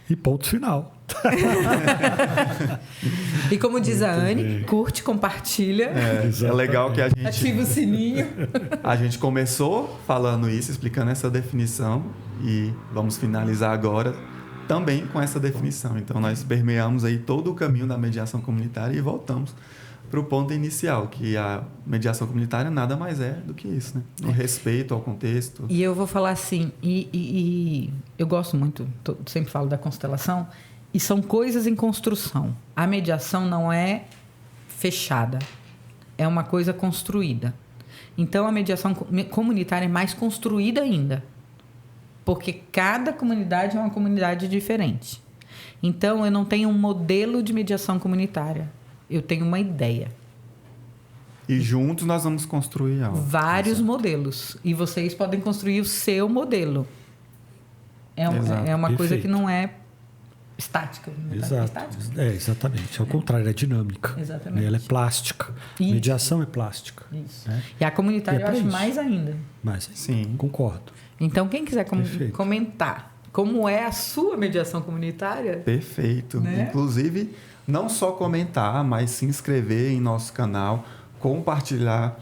E ponto final. E como diz a Anne, curte, compartilha. É legal que a gente... Ativa o sininho. A gente começou falando isso, explicando essa definição e vamos finalizar agora também com essa definição. Então, nós permeamos aí todo o caminho da mediação comunitária e voltamos para o ponto inicial, que a mediação comunitária nada mais é do que isso, né? O respeito ao contexto. E eu vou falar assim, e eu gosto muito, sempre falo da constelação, e são coisas em construção. A mediação não é fechada, é uma coisa construída. Então, a mediação comunitária é mais construída ainda, porque cada comunidade é uma comunidade diferente. Então, eu não tenho um modelo de mediação comunitária. Eu tenho uma ideia. E juntos nós vamos construir algo. Vários modelos. E vocês podem construir o seu modelo. É uma coisa que não é estática. Exato. Exatamente. Ao contrário, é dinâmica. Exatamente. Né? Ela é plástica. Isso. Mediação é plástica. Isso. Né? E a comunitária eu acho isso. mais ainda. Mas, sim, concordo. Então, quem quiser Perfeito. comentar como é a sua mediação comunitária... Perfeito. Né? Inclusive, não só comentar, mas se inscrever em nosso canal, compartilhar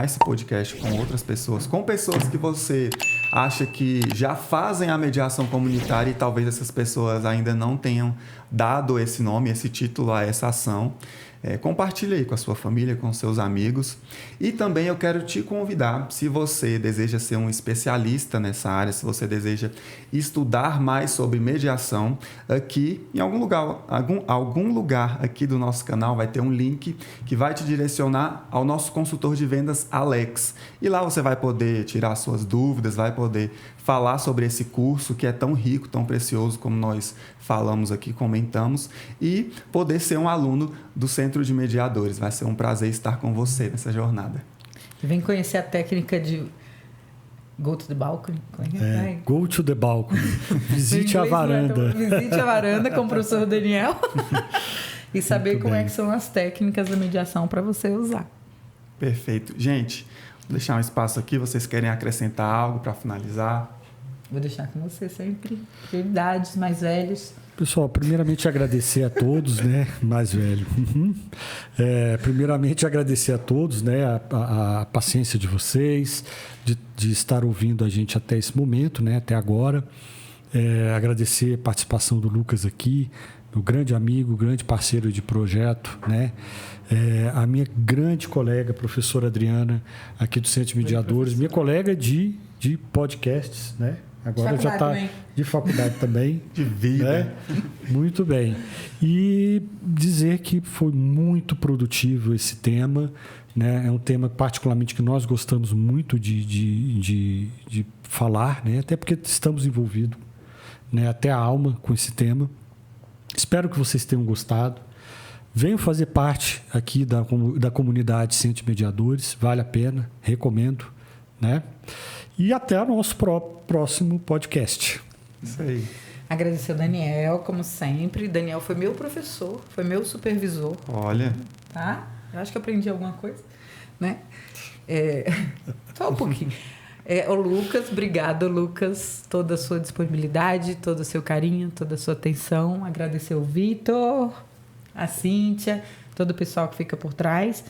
esse podcast com outras pessoas, com pessoas que você acha que já fazem a mediação comunitária e talvez essas pessoas ainda não tenham dado esse nome, esse título a essa ação. compartilhe aí com a sua família, com seus amigos. E também eu quero te convidar, se você deseja ser um especialista nessa área, se você deseja estudar mais sobre mediação, aqui em algum lugar aqui do nosso canal vai ter um link que vai te direcionar ao nosso consultor de vendas, Alex. E lá você vai poder tirar suas dúvidas, vai poder falar sobre esse curso que é tão rico, tão precioso como nós falamos aqui, comentamos, e poder ser um aluno do Centro de Mediadores. Vai ser um prazer estar com você nessa jornada. Vem conhecer a técnica de go to the balcony. Go to the balcony. Visite a varanda. Visite a varanda com o professor Daniel e saber Muito como bem. é que são as técnicas da mediação para você usar. Perfeito. Gente, vou deixar um espaço aqui. Vocês querem acrescentar algo para finalizar? Vou deixar com você sempre. Prioridades, mais velhos. Pessoal, primeiramente agradecer a todos, né? Mais velho. Primeiramente agradecer a todos, né? A paciência de vocês, de estar ouvindo a gente até esse momento, né? Até agora. Agradecer a participação do Lucas aqui, meu grande amigo, grande parceiro de projeto, né? A minha grande colega, professora Adriana, aqui do Centro de Mediadores, minha colega de podcasts, né? Agora já está de faculdade também. De vida. Né? Muito bem. E dizer que foi muito produtivo esse tema. Né? É um tema particularmente que nós gostamos muito de falar, né? Até porque estamos envolvidos, né? Até a alma com esse tema. Espero que vocês tenham gostado. Venham fazer parte aqui da comunidade Centro de Mediadores. Vale a pena, recomendo. Né? E até o nosso próximo podcast. Isso aí. Agradecer ao Daniel, como sempre. Daniel foi meu professor, foi meu supervisor. Olha. Tá? Eu acho que aprendi alguma coisa, né? Só um pouquinho. O Lucas, obrigado, Lucas. Toda a sua disponibilidade, todo o seu carinho, toda a sua atenção. Agradecer o Vitor, a Cíntia, todo o pessoal que fica por trás.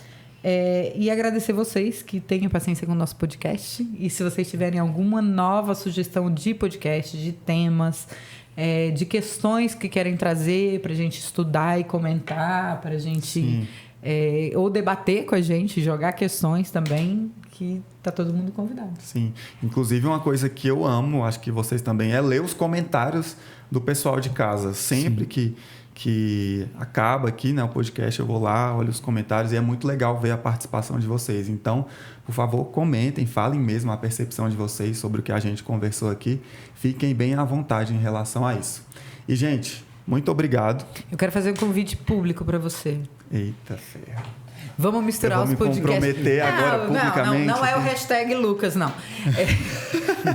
E agradecer vocês que tenham paciência com o nosso podcast. E se vocês tiverem alguma nova sugestão de podcast, de temas, de questões que querem trazer para a gente estudar e comentar, para a gente ou debater com a gente, jogar questões também, que tá todo mundo convidado. Sim. Inclusive, uma coisa que eu amo, acho que vocês também, é ler os comentários do pessoal de casa. Sempre que acaba aqui, né, o podcast, eu vou lá, olho os comentários e é muito legal ver a participação de vocês. Então, por favor, comentem, falem mesmo a percepção de vocês sobre o que a gente conversou aqui. Fiquem bem à vontade em relação a isso. E, gente, muito obrigado. Eu quero fazer um convite público para você. Eita ferro. Vamos misturar os podcasts. Eu vou me comprometer agora publicamente. Não é o hashtag Lucas, não.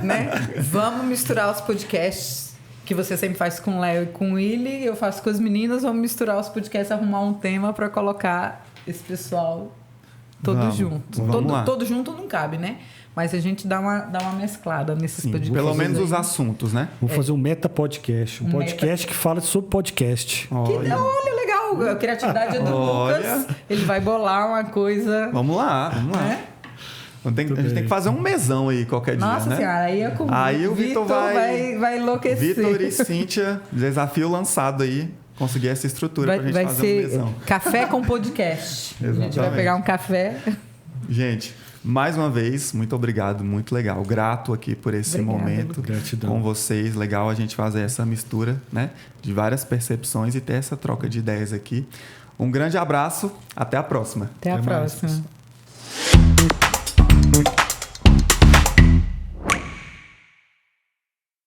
Né? Vamos misturar os podcasts que você sempre faz com o Léo e com o Willy, eu faço com as meninas. Vamos misturar os podcasts, arrumar um tema para colocar esse pessoal todo junto. Todo junto não cabe, né? Mas a gente dá uma mesclada nesses podcasts. Pelo menos os assuntos, né? Vou fazer um meta-podcast. Um podcast que fala sobre podcast. Olha, legal. A criatividade é do Lucas. Ele vai bolar uma coisa... Vamos lá. A gente tem que fazer um mesão aí qualquer dia, Nossa né? Senhora, aí o Vitor vai enlouquecer. Vitor e Cíntia, desafio lançado aí. Conseguir essa estrutura pra gente fazer um mesão. Café com podcast. Exatamente. A gente vai pegar um café. Gente, mais uma vez, muito obrigado, muito legal. Grato aqui por esse momento com vocês. Legal a gente fazer essa mistura, né, de várias percepções e ter essa troca de ideias aqui. Um grande abraço, até a próxima. Até a próxima. Mais.